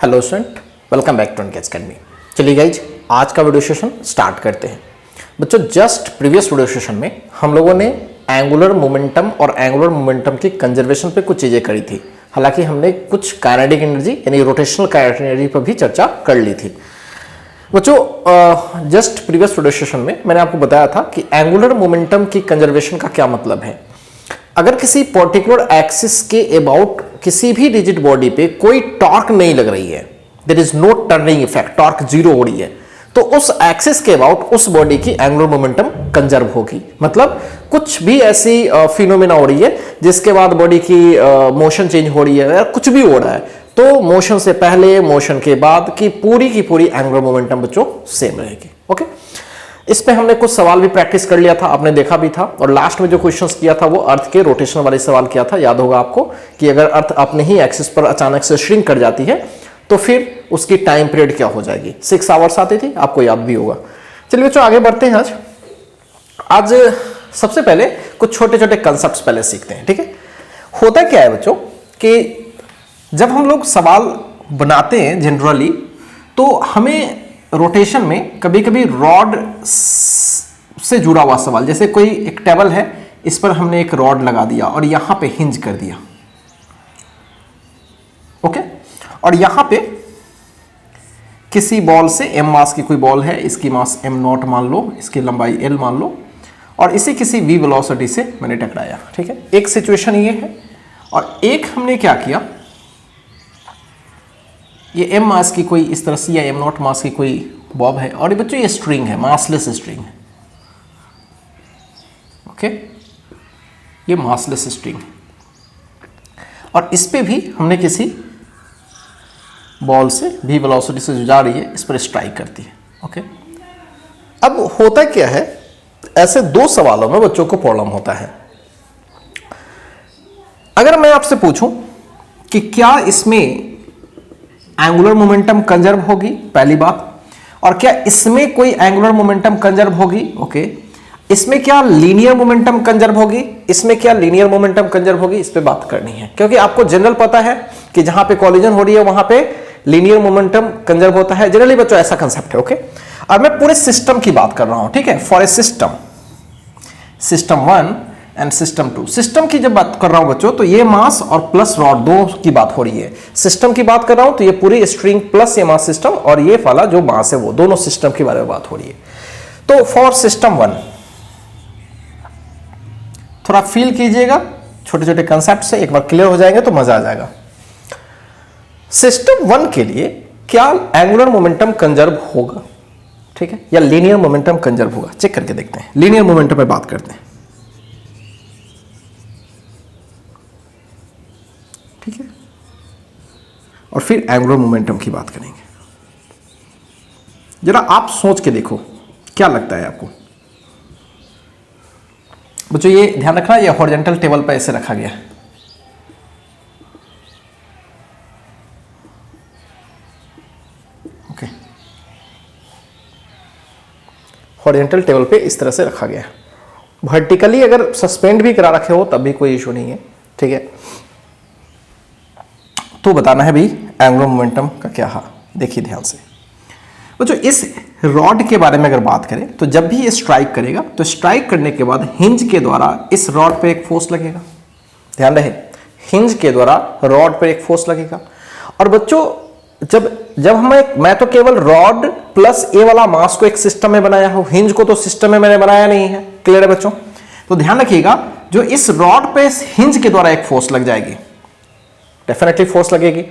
Hello student, welcome back to NKS academy. चलिए guys, आज का वीडियो सेशन स्टार्ट करते हैं। बच्चों, जस्ट प्रीवियस वीडियो सेशन में हम लोगों ने एंगुलर मोमेंटम और एंगुलर मोमेंटम की कंजर्वेशन पे कुछ चीज़ें करी थी। हालांकि हमने कुछ काइनेटिक एनर्जी यानी रोटेशनल काइनेटिक एनर्जी पर भी चर्चा कर ली थी। बच्चों, जस्ट प्रीवियस वीडियो सेशन में मैंने आपको बताया था कि एंगुलर मोमेंटम की कंजर्वेशन का क्या मतलब है। अगर किसी पर्टिकुलर एक्सिस के अबाउट किसी भी रिजिड बॉडी पे कोई टॉर्क नहीं लग रही है, there is no turning effect, torque zero हो रही है, तो उस एक्सिस के अबाउट उस बॉडी की एंगुलर मोमेंटम कंजर्व होगी। मतलब कुछ भी ऐसी फिनोमेना हो रही है जिसके बाद बॉडी की मोशन चेंज हो रही है या कुछ भी हो रहा है, तो मोशन से पहले मोशन के बाद की पूरी एंगुलर मोमेंटम बच्चों सेम रहेगी। ओके, इस पे हमने कुछ सवाल भी प्रैक्टिस कर लिया था, आपने देखा भी था। और लास्ट में जो क्वेश्चंस किया था वो अर्थ के रोटेशन वाले सवाल किया था। याद होगा आपको कि अगर अर्थ अपने ही एक्सिस पर अचानक से श्रिंक कर जाती है तो फिर उसकी टाइम पीरियड क्या हो जाएगी, 6 आवर्स आती थी, आपको याद भी होगा। चलिए बच्चों, आगे बढ़ते हैं। आज सबसे पहले कुछ छोटे छोटे कंसेप्ट पहले सीखते हैं। ठीक है, होता क्या है बच्चों कि जब हम लोग सवाल बनाते हैं जनरली, तो हमें रोटेशन में कभी कभी रॉड से जुड़ा हुआ सवाल, जैसे कोई एक टेबल है, इस पर हमने एक रॉड लगा दिया और यहां पे हिंज कर दिया। ओके, और यहां पे किसी बॉल से एम मास की कोई बॉल है, इसकी मास एम नॉट मान लो, इसकी लंबाई एल मान लो, और इसे किसी वी वेलोसिटी से मैंने टकराया। ठीक है, एक सिचुएशन ये है। और एक हमने क्या किया, ये एम मास की कोई इस तरह से या एम नॉट मास की कोई बॉब है, और ये बच्चों ये स्ट्रिंग है, मासलेस स्ट्रिंग है। ओके, ये मासलेस स्ट्रिंग है, और इस पे भी हमने किसी बॉल से भी वेलोसिटी से जो जा रही है, इस पर स्ट्राइक करती है। ओके, अब होता क्या है, ऐसे दो सवालों में बच्चों को प्रॉब्लम होता है। अगर मैं आपसे पूछूं कि क्या इसमें एंगुलर मोमेंटम कंजर्व होगी, पहली बात, और क्या इसमें कोई एंगुलर मोमेंटम कंजर्व होगी। ओके, इसमें क्या लीनियर मोमेंटम कंजर्व होगी, इसमें क्या लीनियर मोमेंटम कंजर्व होगी, इस पे बात करनी है। क्योंकि आपको जनरल पता है कि जहां पे कॉलिजन हो रही है वहां पे लीनियर मोमेंटम कंजर्व होता है। जनरली बच्चों ऐसा कंसेप्ट है। ओके, अब मैं पूरे सिस्टम की बात कर रहा हूं। ठीक है, for a system, system 1 and system 2। System की जब बात कर रहा हूं बच्चों, तो ये मास और प्लस रॉड दो की बात हो रही है। सिस्टम की बात कर रहा हूं तो ये पूरी स्ट्रिंग प्लस ये मास सिस्टम, और ये वाला जो मास है वो दोनों सिस्टम के बारे में बात हो रही है। तो फॉर सिस्टम 1 थोड़ा फील कीजिएगा, छोटे छोटे कंसेप्ट से एक बार क्लियर हो जाएंगे तो मजा आ जाएगा। सिस्टम 1 के लिए क्या एंगुलर मोमेंटम कंजर्व होगा, ठीक है, या लीनियर मोमेंटम कंजर्व होगा, चेक करके देखते हैं। लीनियर मोमेंटम पे बात करते हैं। ठीक है, और फिर एंगुलर मोमेंटम की बात करेंगे। जरा आप सोच के देखो, क्या लगता है आपको बच्चों। ये ध्यान रखना, ये हॉरिजॉन्टल टेबल पर ऐसे रखा गया है। ओके, हॉरिजॉन्टल टेबल पे इस तरह से रखा गया है। वर्टिकली अगर सस्पेंड भी करा रखे हो तब भी कोई इशू नहीं है। ठीक है, तो बताना है भाई एंगुलर मोमेंटम का क्या है। देखिए ध्यान से बच्चों, इस रॉड के बारे में अगर बात करें तो जब भी ये स्ट्राइक करेगा तो स्ट्राइक करने के बाद हिंज के द्वारा इस रॉड पे एक फोर्स लगेगा। ध्यान रहे, हिंज के द्वारा रॉड पे एक फोर्स लगेगा। और बच्चों जब मैं तो केवल रॉड प्लस ए वाला मास को एक सिस्टम में बनाया हूं, हिंज को तो सिस्टम में मैंने बनाया नहीं है। क्लियर है बच्चों? तो ध्यान रखिएगा, जो इस रॉड पे हिंज के द्वारा एक फोर्स लग जाएगी, डेफिनेटली फोर्स लगेगी।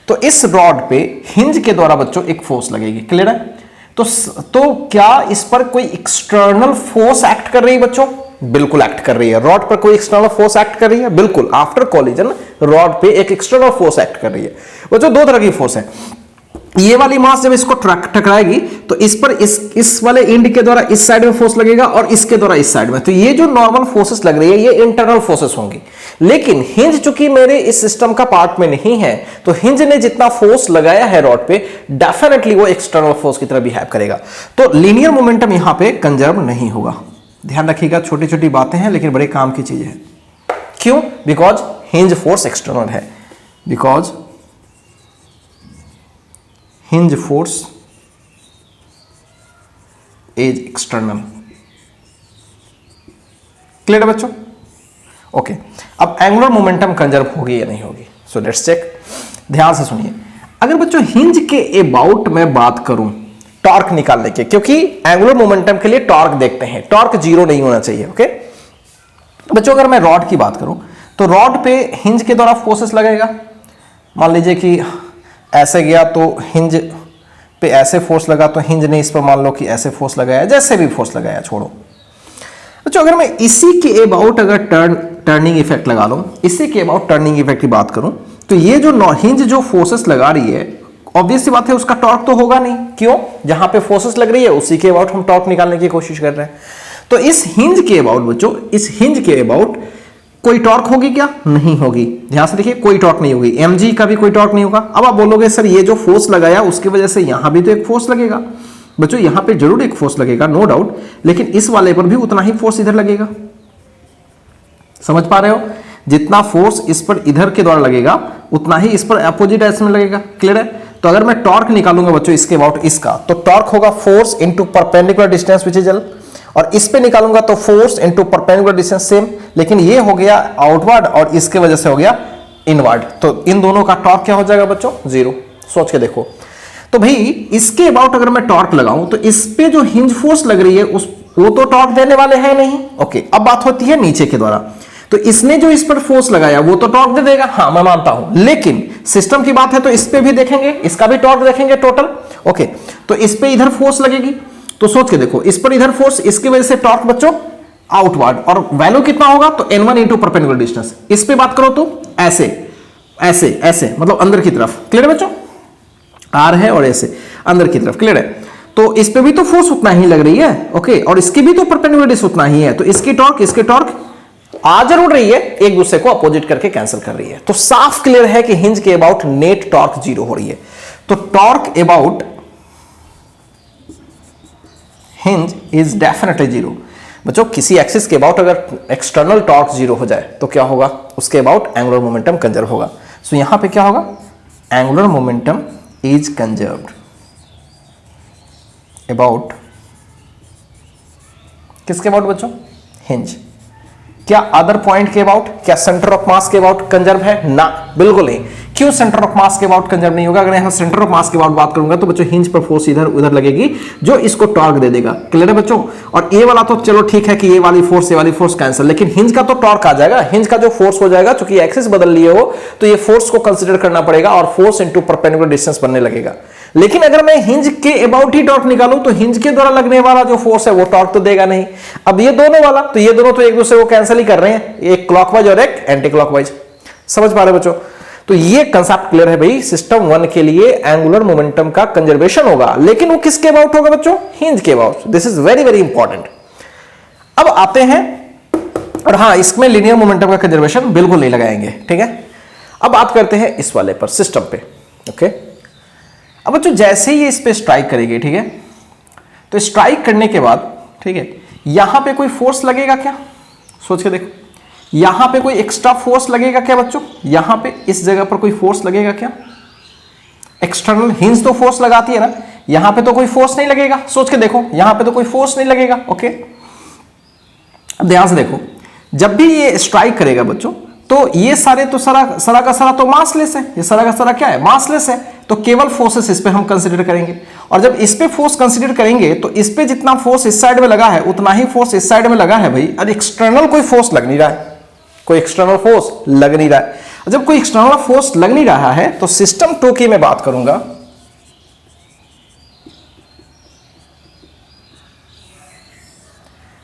तो इस रॉड पे हिंज के द्वारा बच्चों एक फोर्स लगेगी। क्लियर है? तो क्या इस पर कोई एक्सटर्नल फोर्स एक्ट कर रही है बच्चों? बिल्कुल एक्ट कर रही है। रॉड पर कोई एक्सटर्नल फोर्स एक्ट कर रही है, बिल्कुल। आफ्टर कॉलिजन रॉड पे एक एक्सटर्नल फोर्स एक्ट कर रही है बच्चों। दो तरह की फोर्स है। ये वाली मास जब इसको टकराएगी तो इस पर इस वाले एंड के द्वारा इस साइड में फोर्स लगेगा और इसके द्वारा इस साइड में। तो ये जो नॉर्मल फोर्सेस लग रही है ये इंटरनल फोर्सेस होंगी। लेकिन हिंज चूंकि मेरे इस सिस्टम का पार्ट में नहीं है, तो हिंज ने जितना फोर्स लगाया है रॉड पे, डेफिनेटली वो एक्सटर्नल फोर्स की तरह बिहेव करेगा। तो लीनियर मोमेंटम यहां पे कंजर्व नहीं होगा। ध्यान रखिएगा, छोटी छोटी बातें हैं लेकिन बड़े काम की चीजें हैं। क्यों? बिकॉज हिंज फोर्स एक्सटर्नल है। Because hinge force is external. Clear है बच्चों? ओके, अब एंगुलर मोमेंटम कंजर्व होगी या नहीं होगी? So let's check. ध्यान से सुनिए, अगर बच्चों हिंज के अबाउट में बात करूं टॉर्क निकालने के, क्योंकि एंगुलर मोमेंटम के लिए टॉर्क देखते हैं, टॉर्क जीरो नहीं होना चाहिए। ओके बच्चों, अगर मैं रॉड की बात करूं तो रॉड पे हिंज के द्वारा फोर्सेस लगेगा। मान लीजिए कि ऐसे गया तो हिंज पे ऐसे फोर्स लगा, तो हिंज ने इस पर मान लो कि ऐसे फोर्स लगाया, जैसे भी फोर्स लगाया छोड़ो। बच्चों अगर मैं इसी के अबाउट अगर टर्निंग इफेक्ट लगा लूं, इसी के अबाउट टर्निंग इफेक्ट की बात करूं, तो ये जो हिंज जो फोर्सेस लगा रही है, ऑब्वियस सी बात है उसका टॉर्क तो होगा नहीं। क्यों? जहां पे फोर्सेस लग रही है उसी के अबाउट हम टॉर्क निकालने की कोशिश कर रहे हैं। तो इस हिंज के अबाउट बच्चों, इस हिंज के अबाउट कोई टॉर्क होगी क्या? नहीं होगी। ध्यान से देखिए, कोई टॉर्क नहीं होगी, mg का भी कोई टॉर्क नहीं होगा। अब आप बोलोगे सर ये जो फोर्स लगाया उसकी वजह से यहां भी तो एक फोर्स लगेगा। बच्चों यहां पे जरूर एक फोर्स लगेगा, नो डाउट, लेकिन इस वाले पर भी उतना ही फोर्स इधर लगेगा। समझ पा रहे हो? जितना फोर्स इस पर इधर के द्वारा लगेगा उतना ही इस पर अपोजिट डायरेक्शन में लगेगा। क्लियर है? तो अगर मैं टॉर्क निकालूंगा बच्चों इसके अबाउट इसका, तो टॉर्क होगा force into perpendicular distance which is L, और इस पे निकालूंगा तो force into perpendicular distance same, लेकिन ये हो गया आउटवर्ड और इसके वजह से हो गया इनवर्ड। तो इन दोनों का टॉर्क क्या हो जाएगा बच्चों? जीरो। सोच के देखो। तो भाई इसके अबाउट अगर मैं टॉर्क लगाऊं तो इस पे जो हिंज फोर्स लग रही है वो तो टॉर्क देने वाले हैं नहीं। ओके, अब बात होती है नीचे के द्वारा, तो इसने जो इस पर फोर्स लगाया वो तो टॉर्क दे देगा, हाँ मैं मानता हूं, लेकिन सिस्टम की बात है तो इस पे भी देखेंगे, इसका भी टॉर्क देखेंगे टोटल। ओके, तो इस पे इधर फोर्स लगेगी, तो सोच के देखो, इस पर इधर फोर्स, इसकी वजह से टॉर्क बच्चों आउटवर्ड, और वैल्यू कितना होगा? तो n1 इंटू परपेंडिकुलर डिस्टेंस। इस पे बात करो तो ऐसे ऐसे ऐसे, मतलब अंदर की तरफ। क्लियर है बच्चों? आर है और ऐसे अंदर की तरफ। क्लियर है? तो इस पे भी तो फोर्स उतना ही लग रही है। ओके, और इसकी भी तो परपेंडिकुलर डिस्टेंस उतना ही है, तो इसकी टॉर्क इसके टॉर्क आ जरूर रही है, एक दूसरे को अपोजिट करके कैंसिल कर रही है। तो साफ क्लियर है कि हिंज के अबाउट नेट टॉर्क जीरो हो रही है। तो torque about hinge is definitely zero. बच्चों किसी एक्सिस के अबाउट अगर एक्सटर्नल टॉर्क जीरो हो जाए तो क्या होगा? उसके अबाउट एंगुलर मोमेंटम कंजर्व होगा। सो यहां पे क्या होगा? Angular momentum is conserved about किसके अबाउट बच्चों? हिंज। क्या अदर पॉइंट के अबाउट, क्या सेंटर ऑफ मास के अबाउट कंजर्व है? ना, बिल्कुल नहीं। क्यों सेंटर ऑफ मास के अबाउट कंजर्व नहीं होगा? अगर यहां सेंटर ऑफ मास के अबाउट बात करूंगा तो बच्चों हिंज पर फोर्स इधर उधर लगेगी जो इसको टॉर्क दे देगा। क्लियर है बच्चों? और ये वाला तो चलो ठीक है कि ये वाली फोर्स कैंसिल, लेकिन हिंज का तो टॉर्क आ जाएगा। हिंज का जो फोर्स हो जाएगा, चूंकि एक्सिस बदल लिए हो तो ये फोर्स को कंसिडर करना पड़ेगा और फोर्स इंटू परपेंडिकुलर डिस्टेंस बनने लगेगा। लेकिन अगर मैं हिंज के अबाउट ही टॉर्क निकालूं तो हिंज के द्वारा लगने वाला जो फोर्स है वो टॉर्क तो देगा नहीं। अब ये दोनों वाला, तो ये दोनों तो एक दूसरे को कैंसिल ही कर रहे हैं, एक क्लॉकवाइज और एक एंटी क्लॉकवाइज। समझ पा रहे बच्चों? तो ये कंसेप्ट क्लियर है भाई। सिस्टम 1 के लिए एंगुलर मोमेंटम का कंजर्वेशन होगा, लेकिन वो किसके अबाउट होगा बच्चों? हिंज के about. This is very very important. अब आते हैं, और हाँ इसमें लीनियर मोमेंटम का कंजर्वेशन बिल्कुल नहीं लगाएंगे, ठीक है। अब बात करते हैं इस वाले पर, सिस्टम पे। ओके, अब बच्चों जैसे ही ये इस पे स्ट्राइक करेगी, ठीक है, तो स्ट्राइक करने के बाद, ठीक है, यहां पे कोई फोर्स लगेगा क्या? सोच के देखो, यहां पे कोई एक्स्ट्रा फोर्स लगेगा क्या बच्चों? यहां पे इस जगह पर कोई फोर्स लगेगा क्या? एक्सटर्नल हिंज तो फोर्स लगाती है ना, यहां पे तो कोई फोर्स नहीं लगेगा। सोच के देखो, यहां पे तो कोई फोर्स नहीं लगेगा। ओके, अब ध्यान से देखो, जब भी ये स्ट्राइक करेगा बच्चों, तो ये सारे तो सारा का सारा तो मासलेस है। ये सारा का सारा क्या है? मासलेस है। तो केवल फोर्सेस इस पे हम कंसीडर करेंगे, और जब इस पे फोर्स कंसीडर करेंगे तो इस पे जितना फोर्स इस साइड में लगा है उतना ही फोर्स इस साइड में लगा है भाई। और एक्सटर्नल कोई फोर्स लग नहीं रहा है, कोई एक्सटर्नल फोर्स लग नहीं रहा है। जब कोई एक्सटर्नल फोर्स लग नहीं रहा है तो सिस्टम 2 की मैं बात करूंगा,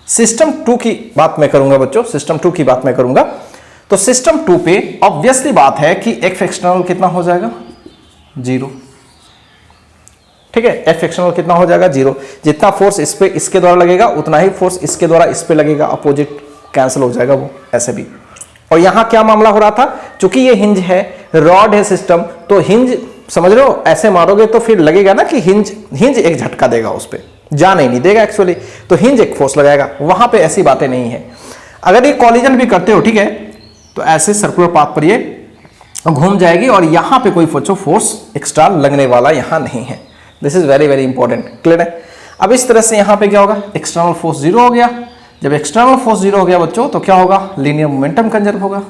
सिस्टम 2 की बात मैं करूंगा बच्चों, सिस्टम 2 की बात मैं करूंगा। तो सिस्टम 2 पे ऑब्वियसली बात है कि एफ एक्सटर्नल कितना हो जाएगा? 0। ठीक है, एफ एक्सटर्नल कितना हो जाएगा? 0। जितना फोर्स इस पे इसके द्वारा लगेगा उतना ही फोर्स इसके द्वारा इस पे लगेगा, अपोजिट कैंसिल हो जाएगा वो, ऐसे भी। और यहां क्या मामला हो रहा था? चूंकि ये हिंज है, रॉड है सिस्टम, तो हिंज समझ रहे हो, ऐसे मारोगे तो फिर लगेगा ना कि हिंज एक झटका देगा, उस पर जाने नहीं देगा एक्चुअली, तो हिंज एक फोर्स लगाएगा। वहां पे ऐसी बातें नहीं है। अगर ये कॉलिजन भी करते हो, ठीक है, तो ऐसे सर्कुलर पाथ पर ये घूम जाएगी और यहां पे कोई बच्चों फोर्स एक्स्ट्रा लगने वाला यहां नहीं है। This is very very important, clear है। अब इस तरह से यहां पे क्या होगा, एक्सटर्नल फोर्स जीरो हो गया। जब एक्सटर्नल फोर्स जीरो हो गया बच्चों तो क्या होगा, लीनियर मोमेंटम कंजर्व होगा।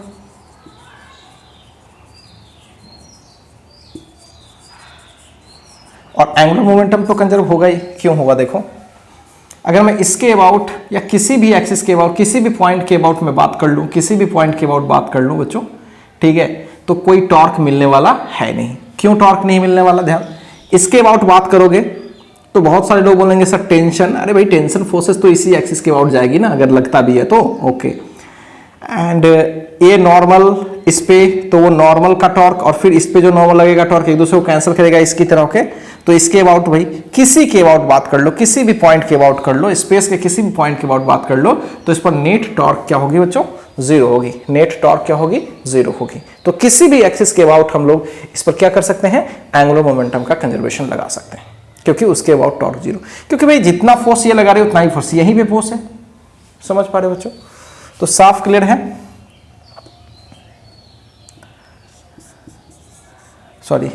और एंगुलर मोमेंटम तो कंजर्व होगा ही। क्यों होगा, देखो अगर मैं इसके अबाउट या किसी भी एक्सिस के अबाउट, किसी भी पॉइंट के अबाउट में बात कर लूं, किसी भी पॉइंट के अबाउट बात कर लूं बच्चों, ठीक है, तो कोई टॉर्क मिलने वाला है नहीं। क्यों टॉर्क नहीं मिलने वाला, ध्यान, इसके अबाउट बात करोगे तो बहुत सारे लोग बोलेंगे सर टेंशन, अरे भाई टेंशन फोर्सेस तो इसी एक्सिस के अबाउट जाएगी ना, अगर लगता भी है तो ओके। एंड ये नॉर्मल इस पे, तो वो नॉर्मल का टॉर्क और फिर इस पे जो नॉर्मल लगेगा टॉर्क एक दूसरे को कैंसिल करेगा इसकी तरह, ओके। तो इसके अबाउट भाई किसी के अबाउट बात कर लो, किसी भी पॉइंट के अबाउट कर लो, स्पेस के किसी भी पॉइंट के अबाउट बात कर लो, तो इस पर नेट टॉर्क क्या होगी बच्चों, जीरो होगी। नेट टॉर्क क्या होगी, जीरो होगी। तो किसी भी एक्सिस के अबाउट हम लोग इस पर क्या कर सकते हैं, एंगुलर मोमेंटम का कंजर्वेशन लगा सकते हैं, क्योंकि उसके अबाउट टॉर्क जीरो। क्योंकि भाई जितना फोर्स ये लगा रहे हो उतना ही फोर्स यहीं पे फोर्स है, समझ पा रहे हो बच्चों। तो साफ क्लियर है, सॉरी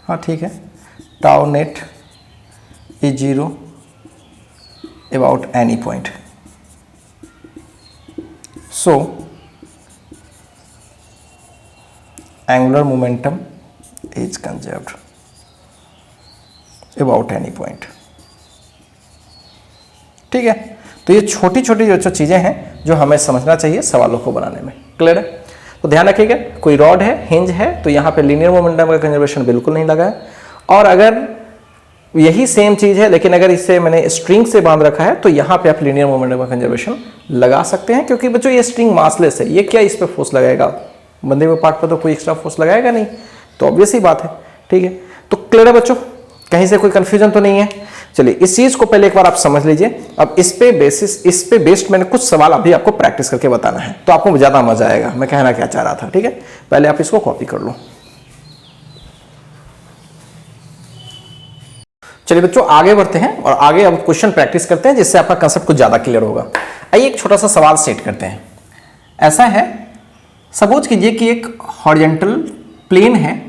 हाँ ठीक है, tau net is zero about any point. So angular momentum is conserved about any point, ठीक है। तो ये छोटी छोटी जो चीजें हैं जो हमें समझना चाहिए सवालों को बनाने में, क्लियर है। तो ध्यान रखिएगा, कोई रॉड है, हिंज है, तो यहाँ पे लीनियर मोमेंटम का कंजर्वेशन बिल्कुल नहीं लगा है। और अगर यही सेम चीज है लेकिन अगर इसे मैंने स्ट्रिंग से बांध रखा है तो यहाँ पे आप लीनियर मोमेंटम का कंजर्वेशन लगा सकते हैं, क्योंकि बच्चों ये स्ट्रिंग मासलेस है, ये क्या इस पर फोर्स लगाएगा, बंधे हुए पार्ट पर तो कोई एक्स्ट्रा फोर्स लगाएगा नहीं, तो ऑब्वियस ही बात है, ठीक है। तो क्लियर है बच्चों, कहीं से कोई कंफ्यूजन तो नहीं है। चलिए इस चीज को पहले एक बार आप समझ लीजिए। अब इस पे बेस्ड मैंने कुछ सवाल अभी आपको प्रैक्टिस करके बताना है, तो आपको ज्यादा मजा आएगा मैं कहना क्या चाह रहा था, ठीक है। पहले आप इसको कॉपी कर लो। चलिए बच्चों आगे बढ़ते हैं और आगे अब क्वेश्चन प्रैक्टिस करते हैं, जिससे आपका कंसेप्ट कुछ ज्यादा क्लियर होगा। आइए एक छोटा सा सवाल सेट करते हैं। ऐसा है, सपोज कीजिए कि एक हॉरिजॉन्टल प्लेन है,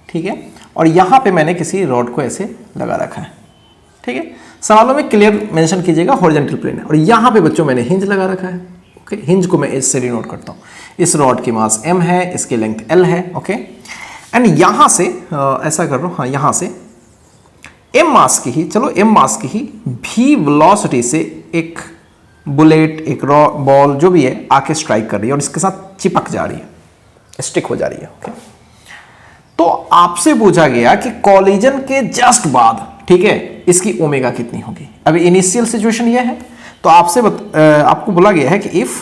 ठीक है, और यहां पे मैंने किसी रॉड को ऐसे लगा रखा है, ठीक है। सवालों में क्लियर मेंशन कीजिएगा हॉरिजॉन्टल प्लेन है और यहां पे बच्चों मैंने हिंज लगा रखा है, ओके। हिंज को मैं एस से डिनोट करता हूं। इस रॉड की मास m है, इसकी लेंथ l है, ओके। एंड यहां से ऐसा कर लो, हाँ यहां से m मास की ही, चलो m मास की ही v वेलोसिटी से एक बुलेट, एक बॉल जो भी है आके स्ट्राइक कर रही है और इसके साथ चिपक जा रही है, स्टिक हो जा रही है, ओके। तो आपसे पूछा गया कि कॉलिजन के जस्ट बाद, ठीक है, इसकी ओमेगा कितनी होगी। अभी इनिशियल सिचुएशन ये है, तो आपसे आपको बोला गया है कि इफ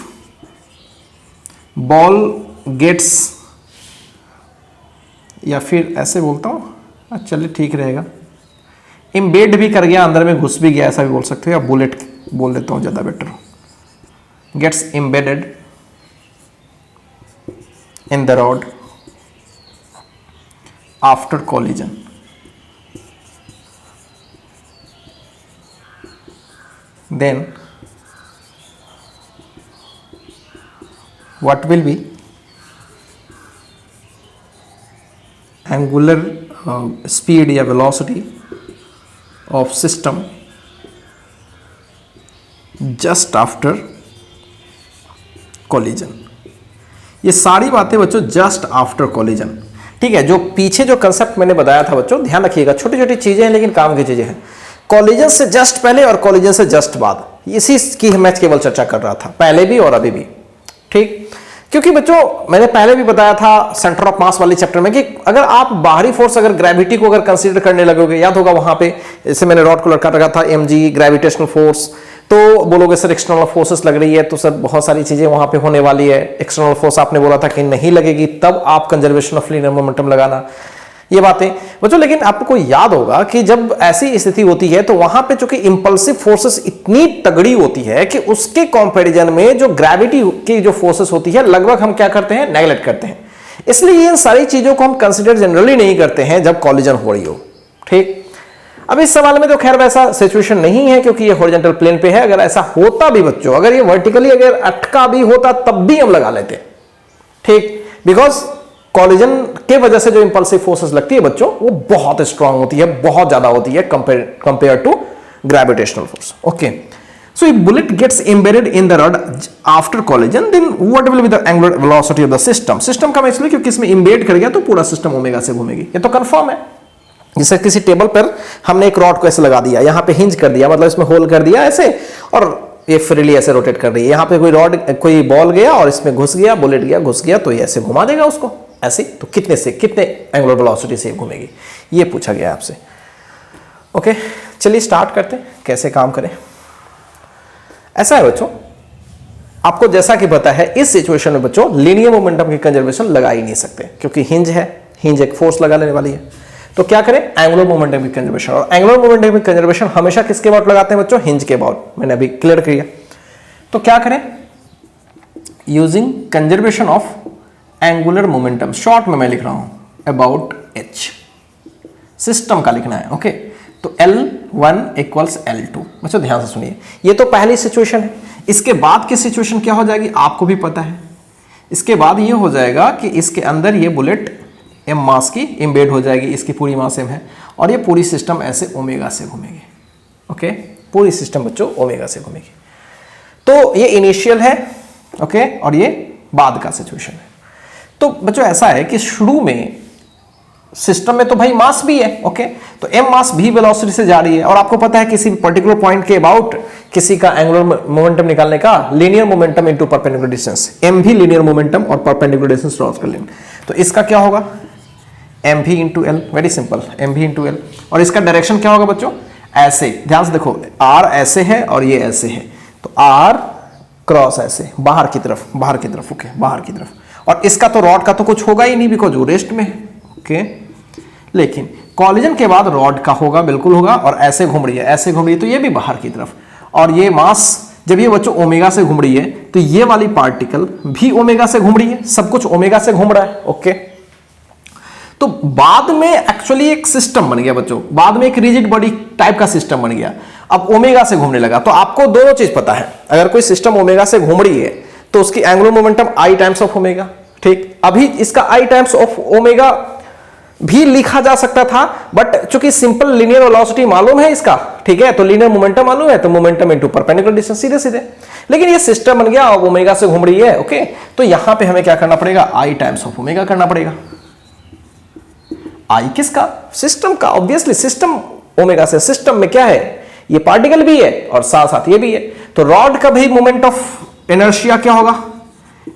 बॉल गेट्स, या फिर ऐसे बोलता हूं, चलिए ठीक रहेगा, इम्बेड भी कर गया, अंदर में घुस भी गया, ऐसा भी बोल सकते हो, या बुलेट बोल देता हूं ज्यादा better, gets embedded in the rod after collision, then what will be angular speed या velocity of system just after collision। ये सारी बातें बच्चों जस्ट आफ्टर कॉलिजन, ठीक है। जो पीछे जो कंसेप्ट मैंने बताया था बच्चों, ध्यान रखिएगा, छोटी छोटी चीजें हैं लेकिन काम की चीजें हैं। कॉलिजन से जस्ट पहले और कॉलिजन से जस्ट बाद, इसी की मैं केवल चर्चा कर रहा था, पहले भी और अभी भी, ठीक। क्योंकि बच्चों मैंने पहले भी बताया था सेंटर ऑफ मास वाले चैप्टर में कि अगर आप बाहरी फोर्स, अगर ग्रेविटी को अगर कंसीडर करने लगोगे, याद होगा वहां पे जैसे मैंने रॉड को लटका रखा था mg ग्रेविटेशनल फोर्स, तो बोलोगे सर एक्सटर्नल फोर्सेस लग रही है, तो सर बहुत सारी चीजें वहां पे होने वाली है, एक्सटर्नल फोर्स आपने बोला था कि नहीं लगेगी, तब आप कंजर्वेशन ऑफ लीनियर मोमेंटम लगाना, ये बातें बच्चों। लेकिन आपको याद होगा कि जब ऐसी स्थिति होती है तो वहां पे चूंकि इंपल्सिव फोर्सेस इतनी तगड़ी होती है कि उसके कंपैरिजन में जो ग्रेविटी की जो फोर्सेस होती है लगभग हम क्या करते हैं, नेगलेक्ट करते हैं। इसलिए इन सारी चीजों को हम कंसिडर जनरली नहीं करते हैं जब कॉलिजन हो रही हो, ठीक। अब इस सवाल में तो खैर वैसा सिचुएशन नहीं है क्योंकि ये हॉरिजॉन्टल प्लेन पे है। अगर ऐसा होता भी बच्चों, अगर ये वर्टिकली अगर अटका भी होता तब भी हम लगा लेते, ठीक, बिकॉज कॉलिजन के वजह से जो इंपल्सिव फोर्सेस लगती है बच्चों वो बहुत स्ट्रांग होती है, बहुत ज्यादा होती है compare to gravitational force. Okay, so if bullet gets embedded in the rod after collision, then what will be the angular velocity of the system? System का मैं इसलिए क्योंकि इसमें इम्बेड कर गया तो पूरा सिस्टम ओमेगा से घूमेगी, ये तो कंफर्म है। जैसे किसी टेबल पर हमने एक रॉड को ऐसे लगा दिया, यहाँ पे हिंज कर दिया, मतलब इसमें होल कर दिया ऐसे, और ये फ्रीली ऐसे रोटेट कर रही है। यहाँ पे कोई रॉड, कोई बॉल गया और इसमें घुस गया, बुलेट गया, घुस गया, तो ये ऐसे घुमा देगा उसको ऐसे। तो कितने एंगुलर वेलोसिटी से घूमेगी, ये पूछा गया आपसे। ओके, चलिए स्टार्ट करते हैं कैसे काम करें। ऐसा है बच्चों, आपको जैसा कि पता है इस सिचुएशन में बच्चों लीनियर मोमेंटम की कंजर्वेशन लगा ही नहीं सकते, क्योंकि हिंज है, हिंज एक फोर्स लगा लेने वाली है। तो क्या करें, एंगुलर मोमेंटम की कंजर्वेशन। और एंगुलर मोमेंटम की कंजर्वेशन हमेशा किसके अबाउट लगाते हैं बच्चों, हिंज के अबाउट, मैंने अभी क्लियर किया। तो क्या करें, using conservation of angular momentum, short में मैं लिख रहा हूं अबाउट एच, सिस्टम का लिखना है। ओके, तो L1 इक्वल्स L2। बच्चों ध्यान से सुनिए, ये तो पहली सिचुएशन है। इसके बाद की सिचुएशन क्या हो जाएगी आपको भी पता है। इसके बाद ये हो जाएगा कि इसके अंदर ये बुलेट m मास की इम्बेड हो जाएगी, इसकी पूरी मास m है, और ये पूरी सिस्टम ऐसे ओमेगा से घूमेगी। ओके, पूरी सिस्टम बच्चों ओमेगा से घूमेगी। तो ये इनिशियल है, ओके, और ये बाद का सिचुएशन है। तो बच्चों ऐसा है कि शुरू में सिस्टम में तो भाई मास भी है, ओके, तो m मास भी वेलोसिटी से जा रही है, और आपको पता है किसी पर्टिकुलर पॉइंट के अबाउट किसी का एंगुलर मोमेंटम निकालने का linear momentum into perpendicular distance, m भी लीनियर मोमेंटम और परपेंडिकुलर डिस्टेंस क्रॉस कर लेंगे, तो इसका क्या होगा m भी into L, very simple, m भी इंटू एल। और इसका डायरेक्शन क्या होगा बच्चों, ऐसे, ध्यान से देखो, r ऐसे है और ये ऐसे है, तो r क्रॉस ऐसे बाहर की तरफ, ओके, बाहर की तरफ। और इसका तो रॉड का तो कुछ होगा ही नहीं, बिकॉज वो रेस्ट में है, ओके। लेकिन कॉलिजन के बाद रॉड का होगा, बिल्कुल होगा, और ऐसे घूम रही है, ऐसे घूम रही है, तो ये भी बाहर की तरफ। और ये मास जब ये बच्चों ओमेगा से घूम रही है, तो ये वाली पार्टिकल भी ओमेगा से घूम रही है, सब कुछ ओमेगा से घूम रहा है, ओके। तो बाद में एक्चुअली एक सिस्टम बन गया बच्चों, बाद में एक रिजिड बॉडी टाइप का सिस्टम बन गया, अब ओमेगा से घूमने लगा। तो आपको दोनों चीज पता है, अगर कोई सिस्टम ओमेगा से घूम रही है तो उसकी angular momentum I times of omega, ठीक। अभी इसका आई टाइम्स ऑफ ओमेगा भी लिखा जा सकता था, बट चूंकि सिंपल लीनियर वेलोसिटी मालूम है इसका, ठीक है, तो लीनियर मोमेंटम मालूम है, तो मोमेंटम इनटू परपेंडिकुलर डिस्टेंस, सीधे सीधे। लेकिन ये सिस्टम बन गया, अब ओमेगा से घूम रही है, ओके, तो यहां पे हमें क्या करना पड़ेगा, आई टाइम्स ऑफ ओमेगा करना पड़ेगा। आई किसका, सिस्टम का, ऑब्वियसली सिस्टम ओमेगा से, सिस्टम में क्या है, ये पार्टिकल भी है और साथ साथ ये भी है। तो रॉड का भी मोमेंट ऑफ इनर्शिया क्या होगा,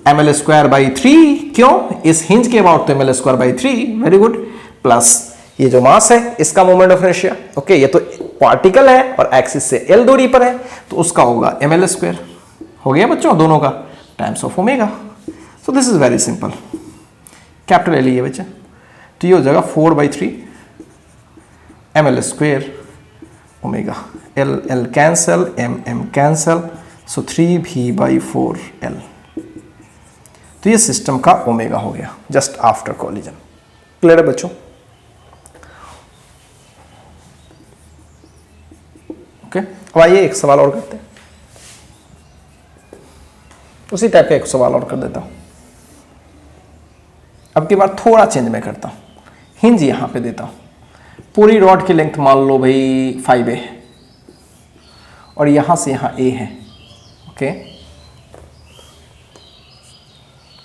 ml स्क्वायर बाई 3, क्यों, इस हिंज के अबाउट तो ml square by 3, very good, plus ये जो मास है इसका मोमेंट ऑफ इनर्शिया, ओके, ये तो पार्टिकल है और एक्सिस से l दूरी पर है, तो उसका होगा ml स्क्वायर, हो गया बच्चों दोनों का, times of omega. So this is very simple, capital L है बच्चे, तो ये हो जाएगा 4/3 ml square omega, l cancel, m cancel, so 3v/4l। तो ये सिस्टम का ओमेगा हो गया जस्ट आफ्टर कॉलिजन। क्लियर है बच्चों, ओके। अब आइए एक सवाल और करते हैं, उसी टाइप का एक सवाल और कर देता हूं। अब की बार थोड़ा चेंज मैं करता हूं, हिंज यहां पे देता हूं, पूरी रॉड की लेंथ मान लो भाई 5a है, और यहां से यहां a है, ओके,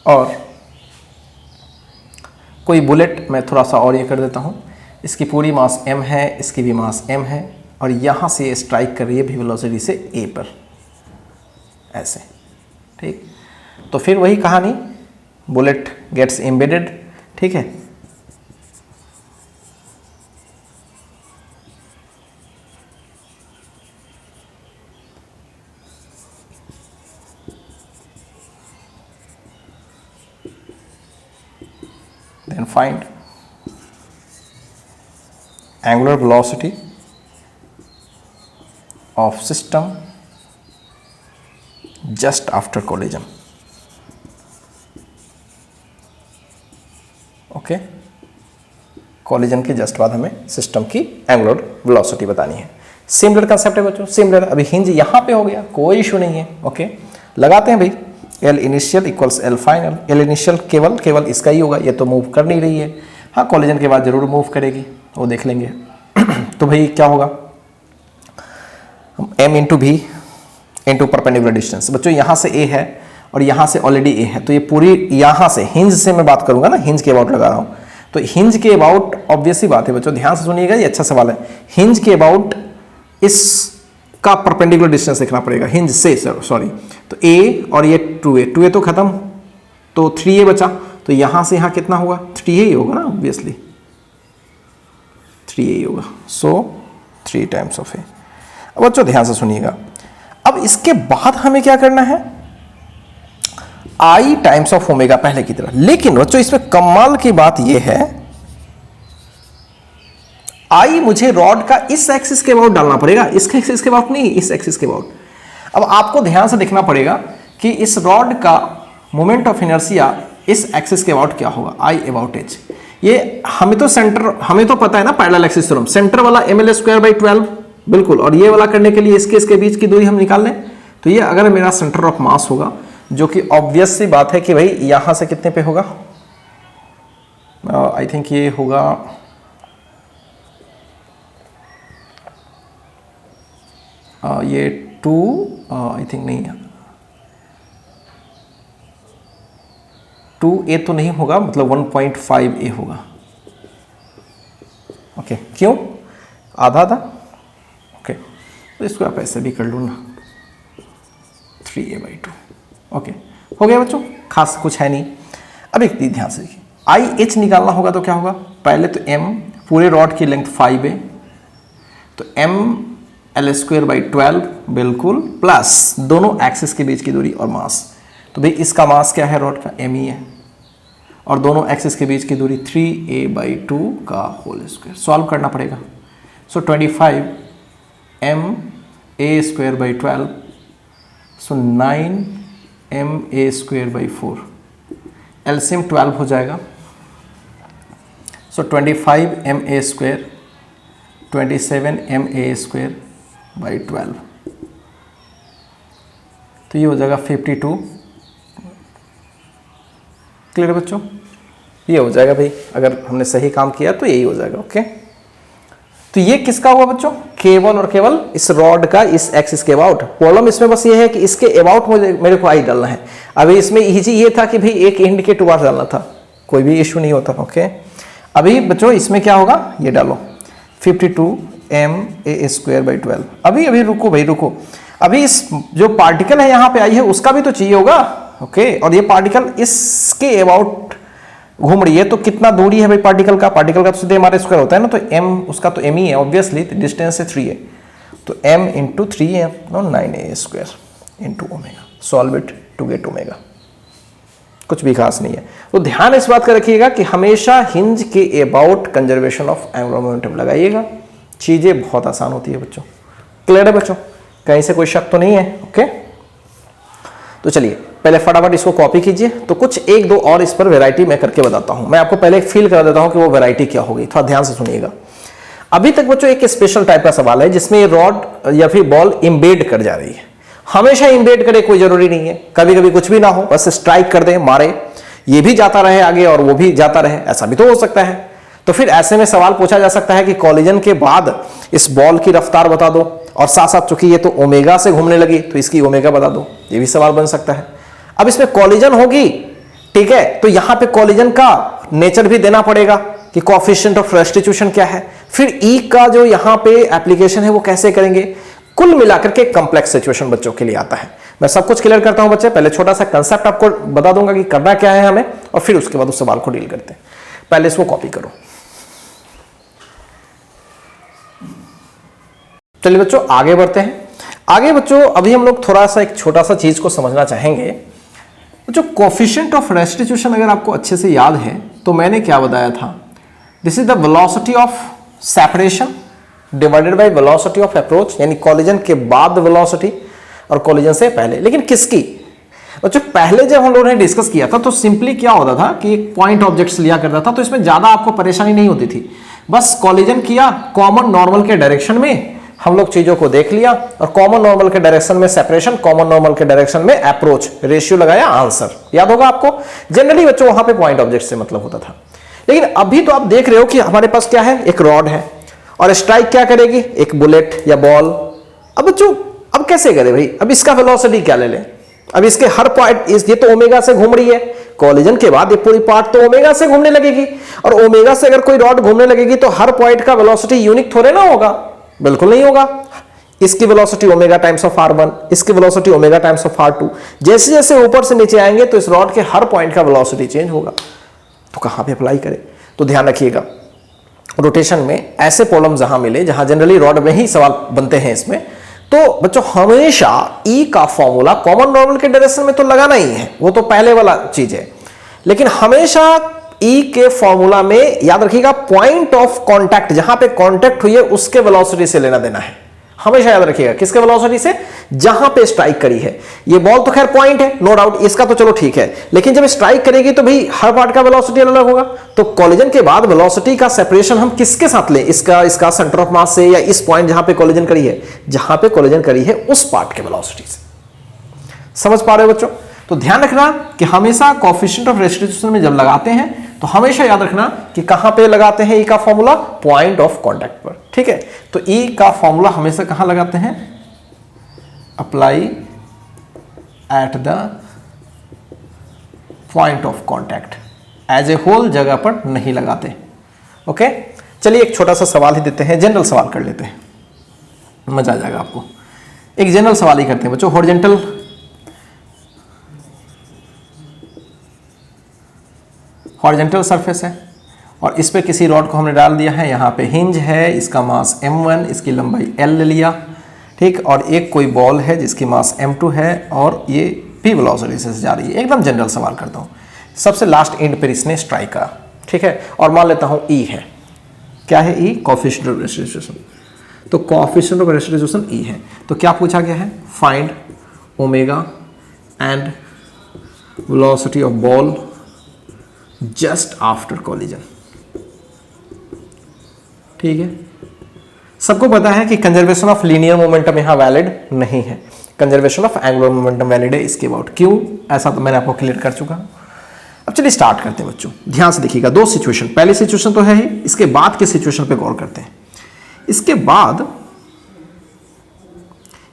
और कोई बुलेट मैं थोड़ा सा और ये कर देता हूं, इसकी पूरी मास m है, इसकी भी मास m है, और यहां से स्ट्राइक कर रही है भी वेलोसिटी से a पर, ऐसे, ठीक। तो फिर वही कहानी, बुलेट गेट्स एम्बेडेड, ठीक है, then find angular velocity of system just after collision, okay. Collision के जस्ट बाद हमें सिस्टम की एंगुलर वेलोसिटी बतानी है। सिमिलर कंसेप्ट है बच्चों, सिमिलर। अभी हिंज यहां पे हो गया, कोई इशू नहीं है, ओके। लगाते हैं भाई, L initial equals L final. L initial केवल इसका ही होगा, ये तो मूव कर नहीं रही है। हाँ, कॉलिजन के बाद जरूर मूव करेगी, वो देख लेंगे। तो भाई क्या होगा, m इंटू भी इंटू परपेंडिकुलर डिस्टेंस। बच्चों यहाँ से a है और यहाँ से ऑलरेडी a है, तो ये पूरी यहाँ से हिंज से मैं बात करूंगा ना, हिंज के अबाउट लगा रहा हूँ, तो हिंज के अबाउट ऑब्वियस ही बात है बच्चों, ध्यान से सुनिएगा, ये अच्छा सवाल है। हिंज के अबाउट इसका परपेंडिकुलर डिस्टेंस देखना पड़ेगा, हिंज से सॉरी, तो a और ये 2a तो खत्म, तो 3a बचा, तो यहाँ से यहाँ कितना होगा, 3a ही होगा ना ऑब्वियसली, 3a ही होगा। सो 3 टाइम्स ऑफ a। अब बच्चों ध्यान से सुनिएगा, अब इसके बाद हमें क्या करना है, i टाइम्स ऑफ ओमेगा पहले की तरह। लेकिन बच्चों इसमें कमाल की बात यह है, i मुझे रॉड का इस एक्सिस के अबाउट डालना पड़ेगा, इसके एक्सिस के अबाउट नहीं, इस एक्सिस के अबाउट। अब आपको ध्यान से देखना पड़ेगा कि इस रॉड का मोमेंट ऑफ इनर्शिया इस एक्सिस के अबाउट क्या होगा, i अबाउट h। ये हमें तो पता है ना पैरेलल एक्सिस थ्योरम, सेंटर वाला ml²/12 बिल्कुल, और ये वाला करने के लिए इसके बीच की दूरी हम निकाल लें, तो ये अगर मेरा सेंटर ऑफ मास होगा, जो कि ऑब्वियस सी बात है कि भाई यहां से कितने पे होगा, आई थिंक ये होगा ये 2 आई थिंक नहीं है, 2a तो नहीं होगा, मतलब 1.5a होगा। ओके, क्यों, आधा ओके, तो इसको आप ऐसे भी कर लो ना, 3a/2। ओके, हो गया बच्चों, खास कुछ है नहीं। अब एक चीज ध्यान से देखिए, IH निकालना होगा तो क्या होगा, पहले तो m, पूरे रॉड की लेंथ 5a, तो ml²/12 बिल्कुल, प्लस दोनों एक्सिस के बीच की दूरी और मास, तो भाई इसका मास क्या है रॉड का, m ही है, और दोनों एक्सिस के बीच की दूरी 3a/2 का होल स्क्वायर। सॉल्व करना पड़ेगा। सो 25 ma²/12, सो 9 ma²/4, एलसीएम 12 हो जाएगा। सो 25 ma², 27 ma²/12, तो ये हो जाएगा 52। क्लियर है बच्चों, ये हो जाएगा भाई, अगर हमने सही काम किया तो यही हो जाएगा। ओके, तो ये किसका हुआ बच्चों, केवल और केवल इस रॉड का इस एक्सिस के अबाउट। प्रॉब्लम इसमें बस ये है कि इसके अबाउट मेरे को आई डालना है। अभी इसमें इजी ये था कि भाई एक एंड के 2 बार डालना था, कोई भी इश्यू नहीं होता। ओके, अभी बच्चों इसमें क्या होगा, ये डालो 52 ma²/12। अभी रुको भाई, रुको, अभी इस जो पार्टिकल है यहाँ पे आई है उसका भी तो चाहिए होगा। ओके, और ये पार्टिकल इसके अबाउट घूम रही है, तो कितना दूरी है भाई पार्टिकल का तो सीधे हमारे स्क्वायर होता है ना, तो m उसका तो m ही है ऑब्वियसली, डिस्टेंस है 3 है, तो m इंटू 3 है, 9a² into omega. Solve it to get omega, कुछ भी खास नहीं है। तो ध्यान इस बात का रखिएगा कि हमेशा हिंज के about conservation of angular momentum लगाइएगा, चीजें बहुत आसान होती है बच्चों। क्लियर है बच्चों, कहीं से कोई शक तो नहीं है। ओके, तो चलिए पहले फटाफट इसको कॉपी कीजिए। तो कुछ 1-2 और इस पर वैरायटी मैं करके बताता हूं। मैं आपको पहले फील करा देता हूं कि वो वैरायटी क्या होगी, थोड़ा ध्यान से सुनिएगा। अभी तक बच्चों एक स्पेशल टाइप का सवाल है जिसमें रॉड या फिर बॉल इम्बेड कर जा रही है। हमेशा इम्बेड करे कोई जरूरी नहीं है, कभी कभी कुछ भी ना हो, बस स्ट्राइक कर दे, मारे, ये भी जाता रहे आगे और वो भी जाता रहे, ऐसा भी तो हो सकता है। तो फिर ऐसे में सवाल पूछा जा सकता है कि कॉलिजन के बाद इस बॉल की रफ्तार बता दो, और साथ साथ चूंकि ये तो ओमेगा से घूमने लगी तो इसकी ओमेगा बता दो, ये भी सवाल बन सकता है। अब इसमें कॉलिजन होगी, ठीक है, तो यहां पे कॉलिजन का नेचर भी देना पड़ेगा कि कोएफिशिएंट ऑफ रेस्टिट्यूशन क्या है, फिर ई का जो यहां पे एप्लीकेशन है वो कैसे करेंगे। कुल मिलाकर के कॉम्प्लेक्स सिचुएशन बच्चों के लिए आता है। मैं सब कुछ क्लियर करता हूं बच्चे, पहले छोटा सा कंसेप्ट आपको बता दूंगा कि करना क्या है हमें, और फिर उसके बाद उस सवाल को डील करते हैं। पहले इसको कॉपी करो। चलिए बच्चों आगे बढ़ते हैं। आगे बच्चों अभी हम लोग थोड़ा सा एक छोटा सा चीज को समझना चाहेंगे। जो कोएफिशिएंट ऑफ रेस्टिट्यूशन अगर आपको अच्छे से याद है तो मैंने क्या बताया था, this is the velocity of separation divided by velocity of approach, यानी कॉलिजन के बाद वेलोसिटी और कॉलिजन से पहले। लेकिन किसकी बच्चों, पहले जब हम लोगों ने डिस्कस किया था तो सिंपली क्या होता था कि एक पॉइंट ऑब्जेक्ट्स लिया करता था, तो इसमें ज्यादा आपको परेशानी नहीं होती थी। बस कॉलिजन किया कॉमन नॉर्मल के डायरेक्शन में, हम लोग चीजों को देख लिया और कॉमन नॉर्मल के डायरेक्शन में सेपरेशन, कॉमन नॉर्मल के डायरेक्शन में अप्रोच, रेशियो लगाया, आंसर याद होगा आपको। जनरली बच्चों वहां पे पॉइंट ऑब्जेक्ट से मतलब होता था, लेकिन अभी तो आप देख रहे हो कि हमारे पास क्या है, एक रॉड है और स्ट्राइक क्या करेगी, एक बुलेट या बॉल। अब बच्चों अब कैसे करें भाई, अब इसका वेलोसिटी क्या ले लें, अब इसके हर पॉइंट, ये तो ओमेगा से घूम रही है, कॉलिजन के बाद ये पूरी पार्ट तो ओमेगा से घूमने लगेगी, और ओमेगा से अगर कोई रॉड घूमने लगेगी तो हर पॉइंट का वेलोसिटी यूनिक थोड़े ना होगा, बिल्कुल नहीं होगा। इसकी velocity omega times of r1, इसकी velocity omega times of r2। जैसे जैसे ऊपर से नीचे आएंगे तो इस रॉड के हर पॉइंट का वेलोसिटी चेंज होगा। तो कहां पे अप्लाई करें, तो ध्यान रखिएगा रोटेशन में ऐसे प्रॉब्लम जहां मिले, जहां जनरली रॉड में ही सवाल बनते हैं इसमें, तो बच्चों हमेशा ई का फॉर्मूला कॉमन नॉर्मल के डायरेक्शन में तो लगाना ही है, वो तो पहले वाला चीज है, लेकिन हमेशा ई के फॉर्मूला में याद रखिएगा पॉइंट ऑफ कांटेक्ट, जहां पे कांटेक्ट हुई है उसके वेलोसिटी से लेना देना है। हमेशा याद रखिएगा किसके वेलोसिटी से, जहां पे स्ट्राइक करी है। ये बॉल तो खैर पॉइंट है, नो डाउट, इसका तो चलो ठीक है, लेकिन जब स्ट्राइक करेगी तो भाई हर पार्ट का वेलोसिटी अलग अलग होगा। तो कॉलिजन के बाद वेलोसिटी का सेपरेशन हम किसके साथ लें, इसका सेंटर ऑफ मास से, या इस पॉइंट जहां पे कॉलिजन करी है, जहां पे कॉलिजन करी है उस पार्ट के वेलोसिटी से। समझ पा रहे हो बच्चों? तो ध्यान रखना कि हमेशा कोएफिशिएंट ऑफ रेस्टिट्यूशन में जब लगाते हैं तो हमेशा याद रखना कि कहां पे लगाते हैं ई का फॉर्मूला, पॉइंट ऑफ कांटेक्ट पर, ठीक है। तो ई का फॉर्मूला हमेशा कहां लगाते हैं, apply at the point of contact, as a whole जगह पर नहीं लगाते। ओके, चलिए एक छोटा सा सवाल ही देते हैं, जनरल सवाल कर लेते हैं, मजा आ जाएगा आपको। एक जनरल सवाल ही करते हैं बच्चों। हॉरिजॉन्टल सरफेस है और इस पे किसी रॉड को हमने डाल दिया है, यहाँ पे हिंज है, इसका मास m1, इसकी लंबाई l ले लिया, ठीक, और एक कोई बॉल है जिसकी मास m2 है और ये p वेलोसिटी से जा रही है। एकदम जनरल सवाल करता हूँ, सबसे लास्ट एंड पर इसने स्ट्राइक करा, ठीक है, और मान लेता हूँ E है, क्या है E, कोएफिशिएंट ऑफ रेस्टिट्यूशन। तो कोएफिशिएंट ऑफ रेस्टिट्यूशन E है, तो क्या पूछा गया है, find omega and velocity of ball just after collision. ठीक है, सबको पता है कि कंजर्वेशन ऑफ लीनियर मोमेंटम यहां वैलिड नहीं है, conservation of angular momentum valid है इसके अबाउट। क्यों ऐसा तो मैंने आपको क्लियर कर चुका हूं। अब चलिए स्टार्ट करते हैं बच्चों, ध्यान से देखिएगा। दो सिचुएशन, पहली सिचुएशन तो है ही, इसके बाद के सिचुएशन पे गौर करते हैं। इसके बाद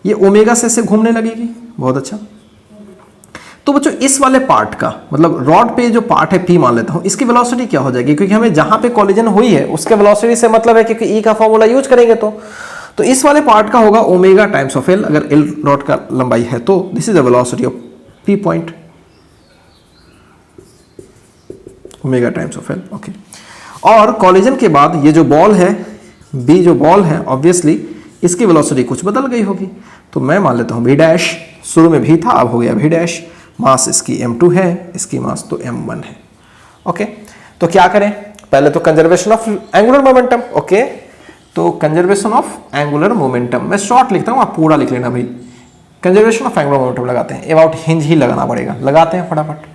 ये ओमेगा से घूमने लगेगी, बहुत अच्छा। तो बच्चों इस वाले पार्ट का मतलब रॉड पे जो पार्ट है P मान लेता हूं, इसकी वेलोसिटी क्या हो जाएगी, क्योंकि हमें जहां पे कॉलिजन हुई है उसके वेलोसिटी से मतलब है, क्योंकि E का फॉर्मूला यूज करेंगे तो इस वाले पार्ट का होगा ओमेगा टाइम्स ऑफ L, अगर L रॉड का लंबाई है तो this is the velocity of P point, omega times of L। Okay, और कॉलिजन के बाद ये जो बॉल है B, जो बॉल है ऑब्वियसली इसकी वेलोसिटी कुछ बदल गई होगी, तो मैं मान लेता हूं V डैश, शुरू में V था अब हो गया V डैश, मास इसकी m2 है, इसकी मास तो m1 है। ओके, तो क्या करें, पहले तो conservation of angular momentum. Okay, तो कंजर्वेशन ऑफ एंगुलर मोमेंटम, मैं शॉर्ट लिखता हूं, आप पूरा लिख लेना भाई। कंजर्वेशन ऑफ एंगुलर मोमेंटम लगाते हैं, अबाउट हिंज ही लगाना पड़ेगा, लगाते हैं फटाफट।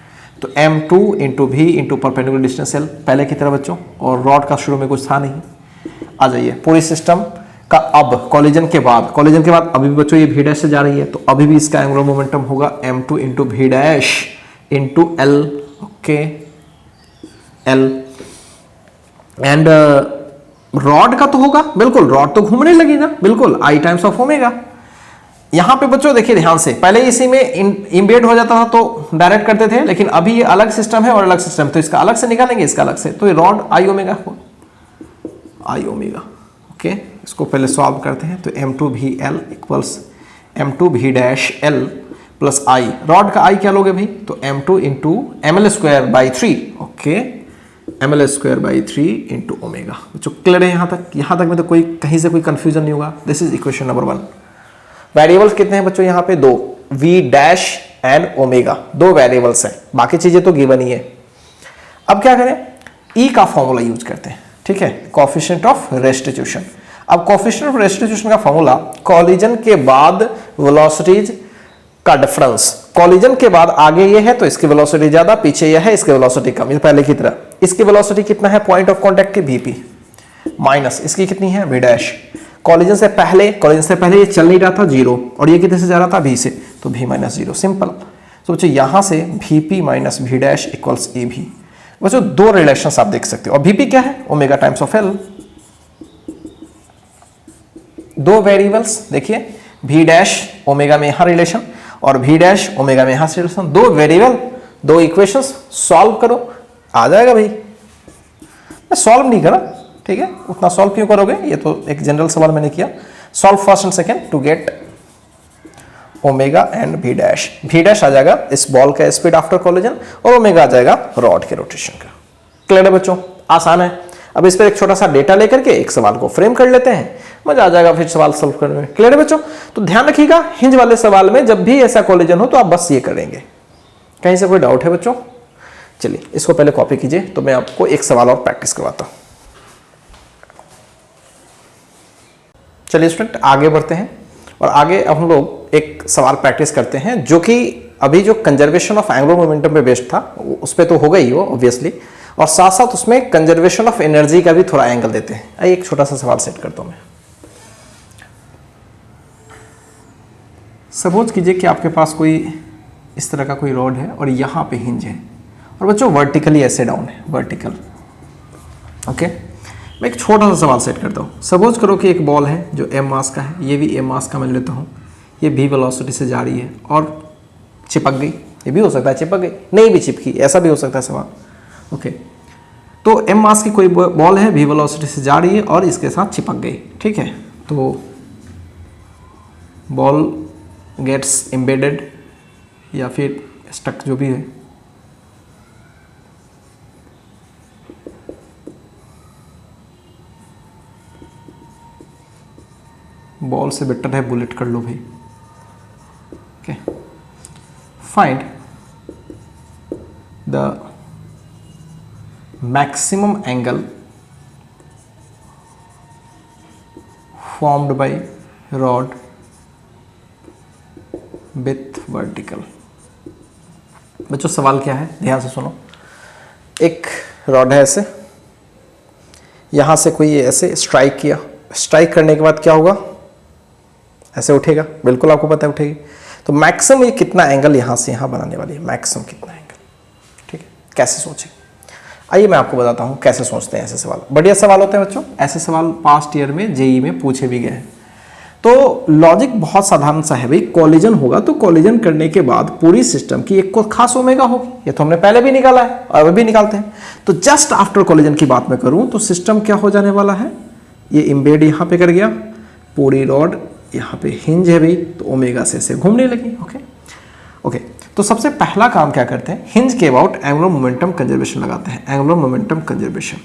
तो m2 into v into perpendicular distance l, पहले की तरह बच्चों, और रॉड का शुरू में कुछ था नहीं। आ जाइए पूरी सिस्टम का, अब कॉलिजन के बाद अभी भी बच्चों ये v डैश से जा रही है, तो अभी भी इसका एंगुलर मोमेंटम होगा m2 into v dash into l। Okay, l and rod का तो होगा, बिल्कुल रॉड तो घूमने लगी ना, बिल्कुल I टाइम्स ऑफ ओमेगा। यहां पे बच्चों देखिए ध्यान से, पहले इसी में इम्बेड हो जाता था तो डायरेक्ट करते थे, लेकिन अभी ये अलग सिस्टम है और अलग सिस्टम, तो इसका अलग से निकालेंगे, इसका अलग से, तो ये रॉड I ओमेगा हो, I ओमेगा। ओके, इसको पहले सॉल्व करते हैं, तो m2vl equals m2v dash l plus I, rod का I क्या लोगे भाई, तो m2 into ml square by 3। Okay, ml square by 3 into omega. बच्चों क्लियर है यहाँ तक में तो कोई कहीं से कोई कंफ्यूजन नहीं होगा। This is equation number 1। Variables कितने हैं बच्चों यहाँ पे, 2, v dash and omega, 2 variables हैं, बाकी चीजें तो गिवन ही है। अब क्या करें, E का फॉर्मूला यूज करते हैं, ठीक है, कोएफिशिएंट ऑफ रेस्टिट्यूशन। अब कोएफिशिएंट ऑफ रेस्टिट्यूशन का फॉर्मूला, कॉलिजन के बाद वेलोसिटीज का डिफरेंस, कॉलिजन के बाद आगे ये है तो इसकी वेलोसिटी ज्यादा, पीछे ये है इसकी वेलोसिटी कम, पहले की तरह। इसकी वेलोसिटी कितना है पॉइंट ऑफ कांटेक्ट की, vp, माइनस इसकी कितनी है v डैश, कॉलिजन से पहले ये चल नहीं रहा था 0 और ये कितने से जा रहा था V से, तो V माइनस 0 सिंपल। तो बच्चों यहाँ से VP minus V dash equals AB। बच्चों दो रिलेशंस आप देख सकते हो, और VP क्या है, ओमेगा टाइम्स ऑफ L। दो वेरिएबल्स देखिए, V डैश ओमेगा में यहाँ रिलेशन और V डैश ओमेगा में यहाँ से रिलेशन, दो वेरिएबल, दो इक्वेशंस, सॉल्व करो आ जाएगा भाई। मैं सॉल्व नहीं करा, ठीक है, उतना सॉल्व क्यों करोगे, ये तो एक जनरल सवाल मैंने किया। Solve first and second to get omega and V dash. V dash आ जाएगा इस बॉल का स्पीड आफ्टर कोलिजन और ओमेगा आ जाएगा रॉड के रोटेशन का। क्लियर है बच्चों, आसान है। अब इस पर एक छोटा सा डेटा लेकर के एक सवाल को फ्रेम कर लेते हैं, मजा आ जाएगा फिर सवाल सॉल्व करने में। क्लियर है बच्चों, तो ध्यान रखिएगा हिंज वाले सवाल में जब भी ऐसा कोलिजन हो तो आप बस ये करेंगे। कहीं से कोई डाउट है बच्चों? चलिए इसको पहले कॉपी कीजिए, तो मैं आपको एक सवाल और प्रैक्टिस करवाता हूं। चलिए स्टूडेंट आगे बढ़ते हैं, और आगे अब हम लोग एक सवाल प्रैक्टिस करते हैं जो कि अभी जो कंजर्वेशन ऑफ एंगुलर मोमेंटम पे बेस्ड था उस पर तो हो गई वो ऑब्वियसली, और साथ साथ उसमें कंजर्वेशन ऑफ एनर्जी का भी थोड़ा एंगल देते हैं। आइए एक छोटा सा सवाल सेट करता हूं मैं। सपोज कीजिए कि आपके पास कोई इस तरह का कोई रॉड है और यहाँ पे हिंज है, और बच्चों वर्टिकली ऐसे डाउन है, वर्टिकल। ओके, मैं एक छोटा सा सवाल सेट करता हूँ। सपोज करो कि एक बॉल है जो m मास का है, ये भी m मास का मैं लेता हूँ, ये v वेलोसिटी से जा रही है और चिपक गई। ये भी हो सकता है चिपक गई, नहीं भी चिपकी, ऐसा भी हो सकता है सवाल। ओके, तो m मास की कोई बॉल है, v वेलोसिटी से जा रही है और इसके साथ चिपक गई। ठीक है, तो बॉल गेट्स एम्बेडेड या फिर स्टक जो भी है, बॉल से बेटर है बुलेट कर लो भाई। Okay, find the maximum angle formed by rod with vertical. बच्चों सवाल क्या है, ध्यान से सुनो। एक रॉड है ऐसे, यहां से कोई ऐसे स्ट्राइक किया, स्ट्राइक करने के बाद क्या होगा, ऐसे उठेगा, बिल्कुल आपको पता है उठेगी। तो मैक्सिमम ये कितना एंगल यहां से यहां बनाने वाली है, मैक्सिमम कितना एंगल। ठीक है, कैसे सोचें, आइए मैं आपको बताता हूं कैसे सोचते हैं ऐसे सवाल। बढ़िया सवाल होते हैं बच्चों, ऐसे सवाल पास्ट ईयर में जेई में पूछे भी गए हैं। तो लॉजिक बहुत साधारण सा है भाई, कॉलिजन होगा तो कॉलिजन करने के बाद पूरी सिस्टम की एक को खास ओमेगा होगी, ये तो हमने पहले भी निकाला है और अभी भी निकालते हैं। तो जस्ट आफ्टर कॉलिजन की बात मैं करूं तो सिस्टम क्या हो जाने वाला है, ये इम्बेड यहां पे कर गया, पूरी रॉड यहाँ पे हिंज है भाई, तो ओमेगा से ऐसे घूमने लगी। ओके, तो सबसे पहला काम क्या करते हैं, हिंज के अबाउट एंगुलर मोमेंटम कंजर्वेशन लगाते हैं, एंगुलर मोमेंटम कंजर्वेशन।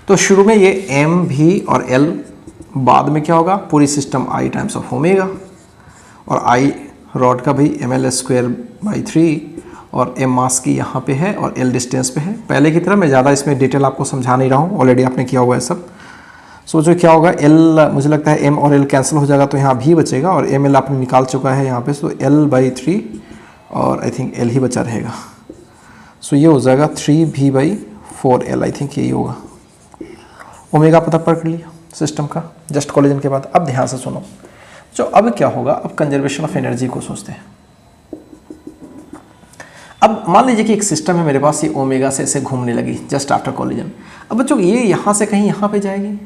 तो शुरू में ये m v और l, बाद में क्या होगा, पूरी system I times of omega, और I रॉड का भाई ml²/3 और m मास की यहाँ पे है और l डिस्टेंस पे है। पहले की तरह मैं ज़्यादा इसमें डिटेल आपको समझा नहीं रहा हूँ, ऑलरेडी आपने किया हुआ है सब। सोचो क्या होगा, l मुझे लगता है m और l कैंसिल हो जाएगा तो यहाँ v बचेगा, और ml आपने निकाल चुका है यहाँ पे, तो l/3 और आई थिंक l ही बचा रहेगा। सो ये हो जाएगा 3v/4l, आई थिंक यही होगा। ओमेगा पता कर लिया सिस्टम का जस्ट कॉलिजन के बाद। अब ध्यान से सुनो, जो अब क्या होगा, अब कंजर्वेशन ऑफ एनर्जी को सोचते हैं। अब मान लीजिए कि एक सिस्टम है मेरे पास, ये ओमेगा से ऐसे घूमने लगी जस्ट आफ्टर कॉलिजन। अब बच्चों ये यहाँ से कहीं यहाँ पे जाएगी,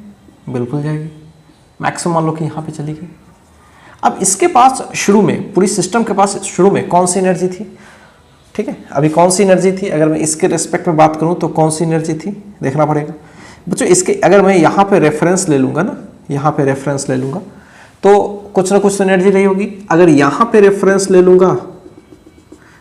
बिल्कुल जाएगी, मैक्सिमम मान लो कि यहाँ पे चली गई। अब इसके पास शुरू में, पूरी सिस्टम के पास शुरू में कौन सी एनर्जी थी, ठीक है, अभी कौन सी एनर्जी थी, अगर मैं इसके रिस्पेक्ट में बात करूँ तो कौन सी एनर्जी थी देखना पड़ेगा बच्चों। इसके अगर मैं यहाँ पे रेफरेंस ले लूँगा ना, यहाँ पे रेफरेंस ले लूँगा तो कुछ ना कुछ तो एनर्जी रही होगी। अगर यहाँ पे रेफरेंस ले लूँगा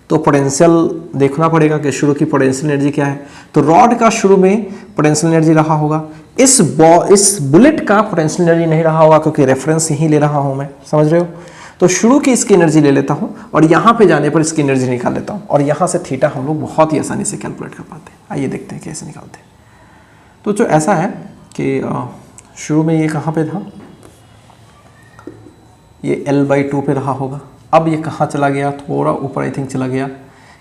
तो पोटेंशियल देखना पड़ेगा कि शुरू की पोटेंशियल एनर्जी क्या है। तो रॉड का शुरू में पोटेंशियल एनर्जी रहा होगा, इस बुलेट का पोटेंशियल एनर्जी नहीं रहा होगा क्योंकि रेफरेंस यहीं ले रहा हूँ मैं, समझ रहे हो। तो शुरू की इसकी एनर्जी ले लेता हूँ और यहाँ पे जाने पर इसकी एनर्जी निकाल लेता हूँ, और यहाँ से थीटा हम लोग बहुत ही आसानी से कैलकुलेट कर पाते हैं। आइए देखते हैं कैसे निकालते हैं। तो जो ऐसा है कि शुरू में ये कहाँ पे था, ये l/2 पे रहा होगा। अब ये कहाँ चला गया, थोड़ा ऊपर आई थिंक चला गया।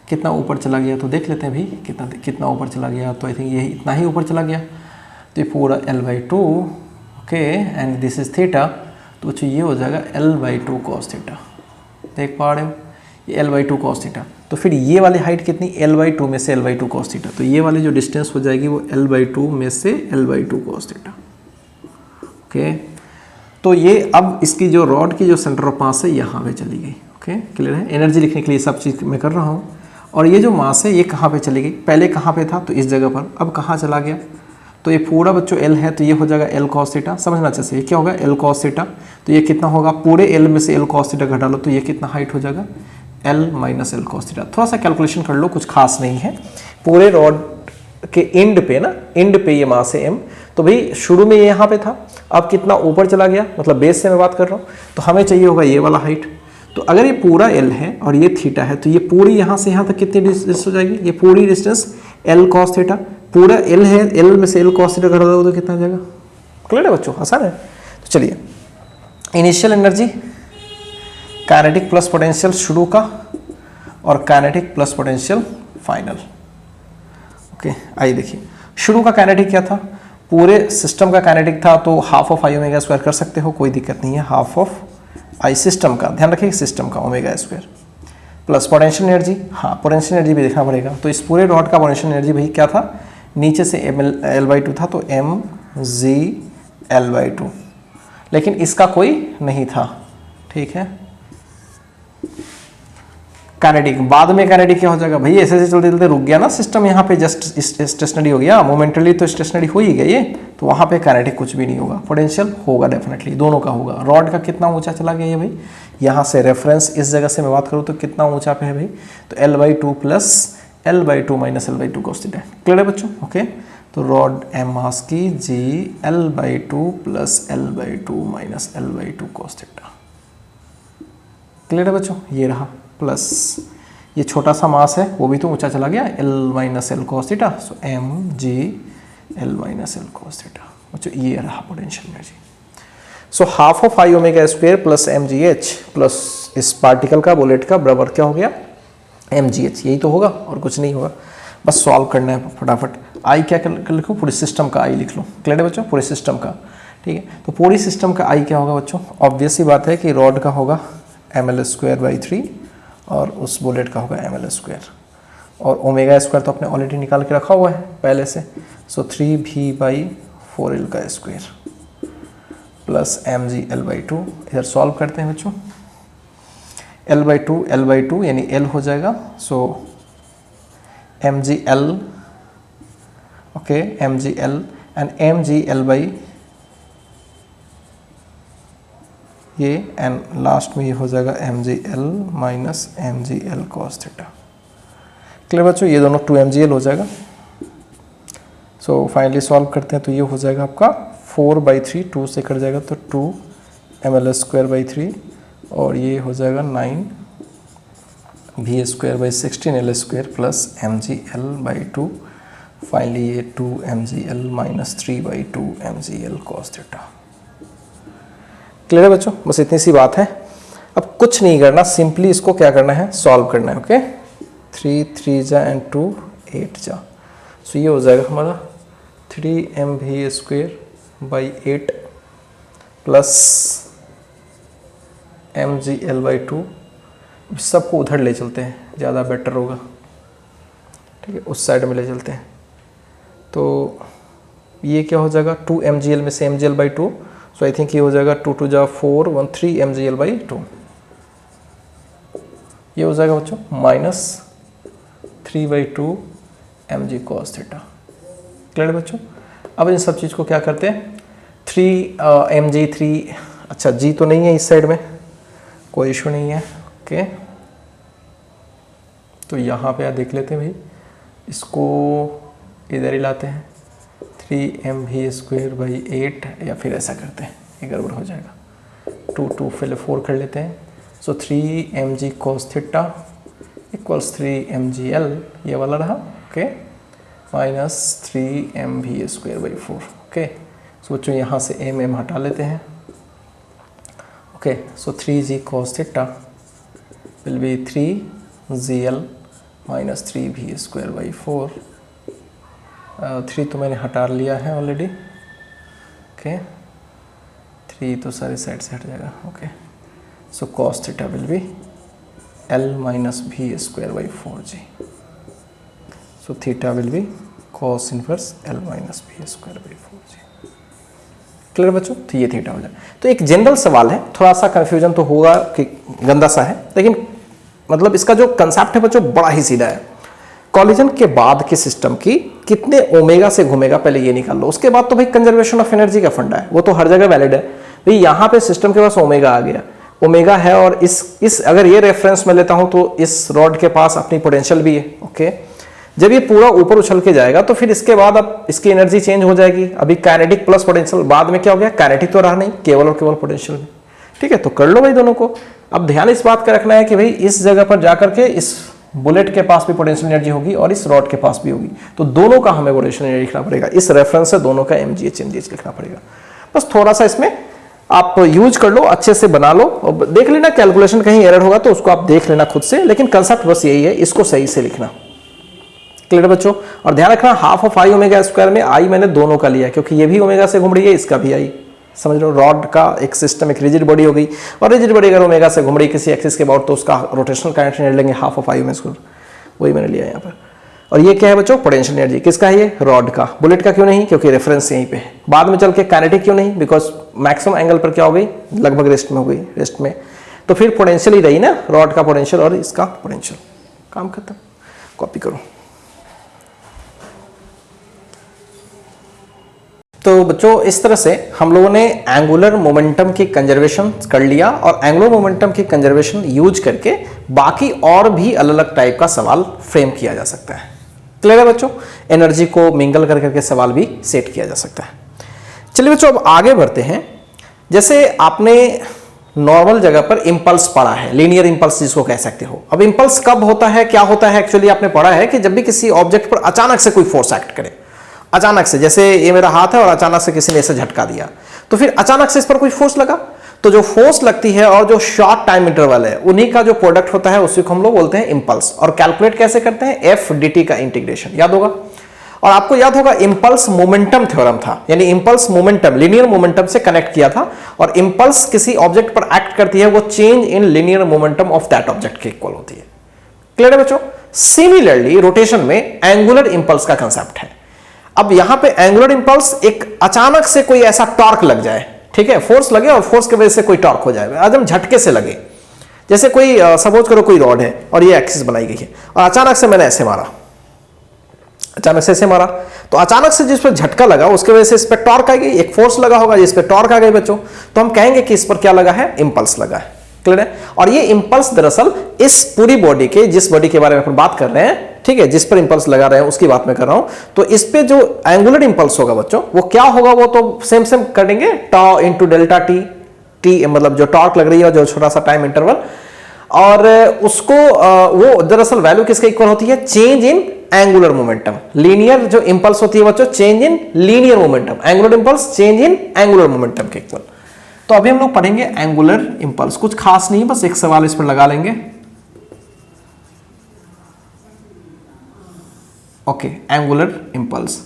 कितना ऊपर चला गया तो देख लेते हैं भाई, कितना ऊपर चला गया। तो आई थिंक ये इतना ही ऊपर चला गया। तो ये पूरा l/2 okay, and this is theta, तो बच्चों ये हो जाएगा L/2 cos थीटा। देख पा रहे हो, ये L/2 cos थीटा। तो फिर ये वाली हाइट कितनी, L/2 में से L/2 cos थीटा, तो ये वाली जो डिस्टेंस हो जाएगी वो L/2 में से L/2 cos थीटा। ओके, तो ये अब इसकी जो रॉड की जो सेंटर ऑफ मास है यहाँ पे चली गई। ओके, क्लियर है। एनर्जी लिखने के लिए सब चीज़ मैं कर रहा हूँ। और ये जो मास है ये कहाँ पे चली गई, पहले कहाँ पे था, तो इस जगह पर, अब कहाँ चला गया, तो ये पूरा बच्चों L है, तो ये हो जाएगा L cos थीटा। समझना अच्छे से, ये क्या होगा, L cos थीटा। तो ये कितना होगा, पूरे L में से L cos थीटा घटा लो, तो ये कितना हाइट हो जाएगा, L minus L cos theta. थोड़ा सा कैलकुलेशन कर लो, कुछ खास नहीं है। पूरे रॉड के एंड पे ना, एंड पे ये मास है M, तो भाई शुरू में ये यहाँ पे था, अब कितना ऊपर चला गया, मतलब बेस से मैं बात कर रहा हूँ, तो हमें चाहिए होगा ये वाला हाइट। तो अगर ये पूरा L है और ये थीटा है, तो ये पूरी यहाँ से यहाँ तक कितनी डिस्टेंस हो जाएगी, ये पूरी डिस्टेंस L cos थीटा। पूरा L है, L में से L cos थीटा घटा दो तो कितना हो जाएगा। क्लियर है बच्चों, आसान है। तो चलिए, initial energy kinetic plus potential शुरू का और kinetic plus potential final. Okay, आइए देखिए, शुरू का काइनेटिक क्या था, पूरे सिस्टम का काइनेटिक था, तो half of I omega square कर सकते हो, कोई दिक्कत नहीं है। हाफ ऑफ आई सिस्टम का, ध्यान रखिए सिस्टम का, omega square plus potential energy. हाँ, पोटेंशियल एनर्जी भी देखना पड़ेगा। तो इस पूरे रॉड का पोटेंशियल एनर्जी भाई क्या था, नीचे से L/2 था, तो mg/L/2, लेकिन इसका कोई नहीं था। ठीक है, काइनेटिक, बाद में काइनेटिक क्या हो जाएगा भाई, ऐसे ऐसे चलते चलते रुक गया ना सिस्टम, यहाँ पे जस्ट स्टेशनरी हो गया, मोमेंटली तो स्टेशनरी हो ही गया ये, तो वहाँ पे काइनेटिक कुछ भी नहीं होगा। पोटेंशियल होगा डेफिनेटली, दोनों का होगा। रॉड का कितना ऊंचा चला गया ये भाई, यहाँ से रेफरेंस इस जगह से मैं बात करूँ तो कितना ऊंचा पे है भाई, तो L/2 plus L/2 minus L/2 cos theta. Clear है बच्चों। ओके, तो रॉड M मास की G L/2 plus L/2 minus L/2 cos theta. Clear है बच्चों, ये रहा, प्लस ये छोटा सा मास है वो भी तो ऊंचा चला गया, L minus L cos theta, so mg L minus L cos theta. बच्चों ये रहा potential energy. So half of I omega square plus mgh plus इस पार्टिकल का, बुलेट का, बराबर क्या हो गया, mgh। यही तो होगा और कुछ नहीं होगा, बस सॉल्व करना है फटाफट। आई क्या कर लिखो, पूरे सिस्टम का आई लिख लो। क्लियर है बच्चों, पूरे सिस्टम का। ठीक है, तो पूरी सिस्टम का आई क्या होगा बच्चों, ऑब्वियस सी बात है कि रॉड का होगा ml²/3 और उस बुलेट का होगा ml², और ओमेगा स्क्वायर तो आपने ऑलरेडी निकाल के रखा हुआ है पहले से, सो 3v/4l का स्क्वायर प्लस mg/L/2। इधर सॉल्व करते हैं बच्चों, L/2 यानी L हो जाएगा, सो mg/L, okay, mg/L and mg/L ये, एंड लास्ट में ये हो जाएगा mg/L minus mg/L cos theta. Clear बच्चों, ये दोनों 2mg/L हो जाएगा। सो फाइनली सॉल्व करते हैं तो ये हो जाएगा आपका 4/3, 2 से कट जाएगा तो 2ml²/3, और ये हो जाएगा 9v²/16l² प्लस mg/L/2। फाइनली ये 2mg/L minus 3/2 mg/L cos theta. Clear है बच्चों, बस इतनी सी बात है। अब कुछ नहीं करना, सिंपली इसको क्या करना है, सॉल्व करना है। ओके, 3 3 जा एंड 2 8 जा, सो ये हो जाएगा हमारा 3mv²/8 प्लस mg/L/2। सबको उधर ले चलते हैं, ज़्यादा बेटर होगा। ठीक है, उस साइड में ले चलते हैं, तो ये क्या हो जाएगा, 2mg/L में से mg/L/2, सो आई थिंक ये हो जाएगा 2 2 जा 4 1 3 mg/L/2। ये हो जाएगा बच्चों minus 3/2 mg cos theta. Clear है बच्चों। अब इन सब चीज़ को क्या करते हैं, 3 mg/3, अच्छा g तो नहीं है इस साइड में, कोई इशू नहीं है। ओके, तो यहाँ पे देख लेते हैं भाई, इसको इधर ही लाते हैं, 3mv²/8, या फिर ऐसा करते हैं, ये गड़बड़ हो जाएगा, 2 2 पहले 4 कर लेते हैं। सो 3mg cos theta equals 3mg/L, ये वाला रहा। Okay, minus 3mv²/4। ओके, सो बच्चों यहाँ से m हटा लेते हैं। Okay, so 3g cos theta will B 3gl minus 3v²/4। 3 तो मैंने हटा लिया है ऑलरेडी। ओके, 3 तो सारी साइड से हट जाएगा। Okay, so cos theta will be L minus v square by 4g। So theta will be cos inverse L minus v square by 4g। Clear बच्चों? तो ये थीटा हो जाए। तो एक जनरल सवाल है, थोड़ा सा कंफ्यूजन तो होगा कि गंदा सा है, लेकिन मतलब इसका जो कंसेप्ट है बच्चों बड़ा ही सीधा है। कॉलिजन के बाद के सिस्टम की कितने ओमेगा से घूमेगा पहले ये निकाल लो, उसके बाद तो भाई कंजर्वेशन ऑफ एनर्जी का फंडा है, वो तो हर जगह वैलिड है। भाई यहाँ पे सिस्टम के पास ओमेगा आ गया, ओमेगा है, और इस अगर ये रेफरेंस में लेता हूं तो इस रॉड के पास अपनी पोटेंशियल भी है। ओके, जब ये पूरा ऊपर उछल के जाएगा तो फिर इसके बाद अब इसकी एनर्जी चेंज हो जाएगी। अभी काइनेटिक प्लस पोटेंशियल, बाद में क्या हो गया, काइनेटिक तो रहा नहीं, केवल और केवल पोटेंशियल में। ठीक है, तो कर लो भाई दोनों को। अब ध्यान इस बात का रखना है कि भाई इस जगह पर जाकर के इस बुलेट के पास भी पोटेंशियल एनर्जी होगी और इस रॉड के पास भी होगी, तो दोनों का हमें पोटेंशियल एनर्जी लिखना पड़ेगा। इस रेफरेंस से दोनों का mgh mgh लिखना पड़ेगा। बस थोड़ा सा इसमें आप यूज कर लो, अच्छे से बना लो, और देख लेना कैलकुलेशन कहीं एरर होगा तो उसको आप देख लेना खुद से, लेकिन कंसेप्ट बस यही है, इसको सही से लिखना। क्लियर बच्चों? और ध्यान रखना half of I omega square में आई मैंने दोनों का लिया, क्योंकि ये भी ओमेगा से घूम रही है, इसका भी आई। समझ लो, रॉड का एक सिस्टम एक रिजिड बॉडी हो गई, और रिजिड बॉडी अगर ओमेगा से घूम रही किसी एक्सिस के अबाउट, तो उसका रोटेशनल काइनेटिक एनर्जी लेंगे half of I omega square, वही मैंने लिया यहाँ पर। और ये क्या है बच्चों, पोटेंशियल एनर्जी। किसका है ये? रॉड का। बुलेट का क्यों नहीं? क्योंकि रेफरेंस यहीं पे है। बाद में चल के काइनेटिक क्यों नहीं? बिकॉज मैक्सिमम एंगल पर क्या हो गई, लगभग रेस्ट में हो गई, रेस्ट में, तो फिर पोटेंशियल ही रही ना, रॉड का पोटेंशियल और इसका पोटेंशियल। काम खत्म, कॉपी करो। तो बच्चों इस तरह से हम लोगों ने एंगुलर मोमेंटम की कंजर्वेशन कर लिया, और एंगुलर मोमेंटम की कंजर्वेशन यूज करके बाकी और भी अलग अलग टाइप का सवाल फ्रेम किया जा सकता है। क्लियर है बच्चों? एनर्जी को मिंगल कर करके सवाल भी सेट किया जा सकता है। चलिए बच्चों अब आगे बढ़ते हैं। जैसे आपने नॉर्मल जगह पर इंपल्स पढ़ा है, लीनियर इंपल्स जिसको कह सकते हो। अब इंपल्स कब होता है, क्या होता है? एक्चुअली आपने पढ़ा है कि जब भी किसी ऑब्जेक्ट पर अचानक से कोई फोर्स एक्ट करे, अचानक से, जैसे ये मेरा हाथ है और अचानक से किसी ने इसे झटका दिया, तो फिर अचानक से इस पर कोई फोर्स लगा, तो जो फोर्स लगती है और जो शॉर्ट टाइम इंटरवल है, उन्हीं का जो प्रोडक्ट होता है उसी को हम लोग बोलते हैं इंपल्स। और कैलकुलेट कैसे करते हैं? एफ dt का इंटीग्रेशन, याद होगा। और आपको याद होगा इंपल्स मोमेंटम थ्योरम था, यानी इंपल्स मोमेंटम लीनियर मोमेंटम से कनेक्ट किया था, और इंपल्स किसी ऑब्जेक्ट पर एक्ट करती है, वो change in linear momentum of that object के इक्वल होती है। क्लियर है बच्चों? सिमिलरली रोटेशन में एंगुलर इंपल्स का कंसेप्ट है। अब यहां पे एंगुलर इंपल्स, एक अचानक से कोई ऐसा टॉर्क लग जाए, ठीक है, फोर्स लगे और फोर्स की वजह से कोई टॉर्क हो जाए, एकदम झटके से लगे। जैसे कोई सपोज करो कोई रॉड है और ये एक्सिस बनाई गई है, और अचानक से मैंने ऐसे मारा, अचानक से ऐसे मारा, तो अचानक से जिस पर झटका लगा उसकी वजह से इस पर टॉर्क आ गई, एक फोर्स लगा होगा जिस पर टॉर्क आ गई बच्चों, तो हम कहेंगे कि इस पर क्या लगा है? इंपल्स लगा है। क्लियर है? और ये इंपल्स दरअसल इस पूरी बॉडी के, जिस बॉडी के बारे में अपन बात कर रहे हैं, ठीक है, जिस पर इंपल्स लगा रहे हैं उसकी बात मैं कर रहा हूं, तो इस पे जो एंगुलर इंपल्स होगा बच्चों, वो क्या होगा? वो तो सेम सेम करेंगे, टॉ इंटू डेल्टा टी, टी मतलब जो टॉर्क लग रही है, जो छोटा सा टाइम इंटरवल, और उसको वो दरअसल वैल्यू किसके इक्वल होती है? Change in angular momentum. Linear जो इंपल्स होती है बच्चों, change in linear momentum, angular impulse change in angular momentum के इक्वल। तो अभी हम लोग पढ़ेंगे एंगुलर इंपल्स, कुछ खास नहीं, बस एक सवाल इस पर लगा लेंगे। Okay, angular impulse.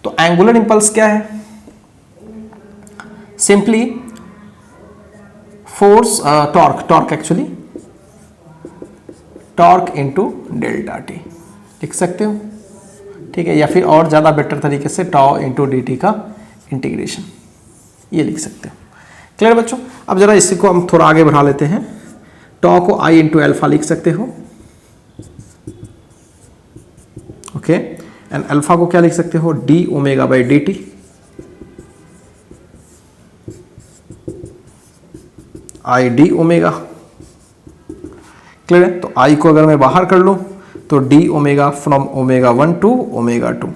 तो एंगुलर इंपल्स क्या है? Simply force, torque actually, torque into delta T लिख सकते हो, ठीक है, या फिर और ज्यादा बेटर तरीके से टॉ इंटू डी टी का इंटीग्रेशन, ये लिख सकते हो। क्लियर बच्चों? अब जरा इसी को हम थोड़ा आगे बढ़ा लेते हैं। टॉ को आई इंटू एल्फा लिख सकते हो, ओके, एंड अल्फा को क्या लिख सकते हो? D omega by D T, I D omega. Clear है? तो आई को अगर मैं बाहर कर लूं तो D omega from omega 1 two omega 2।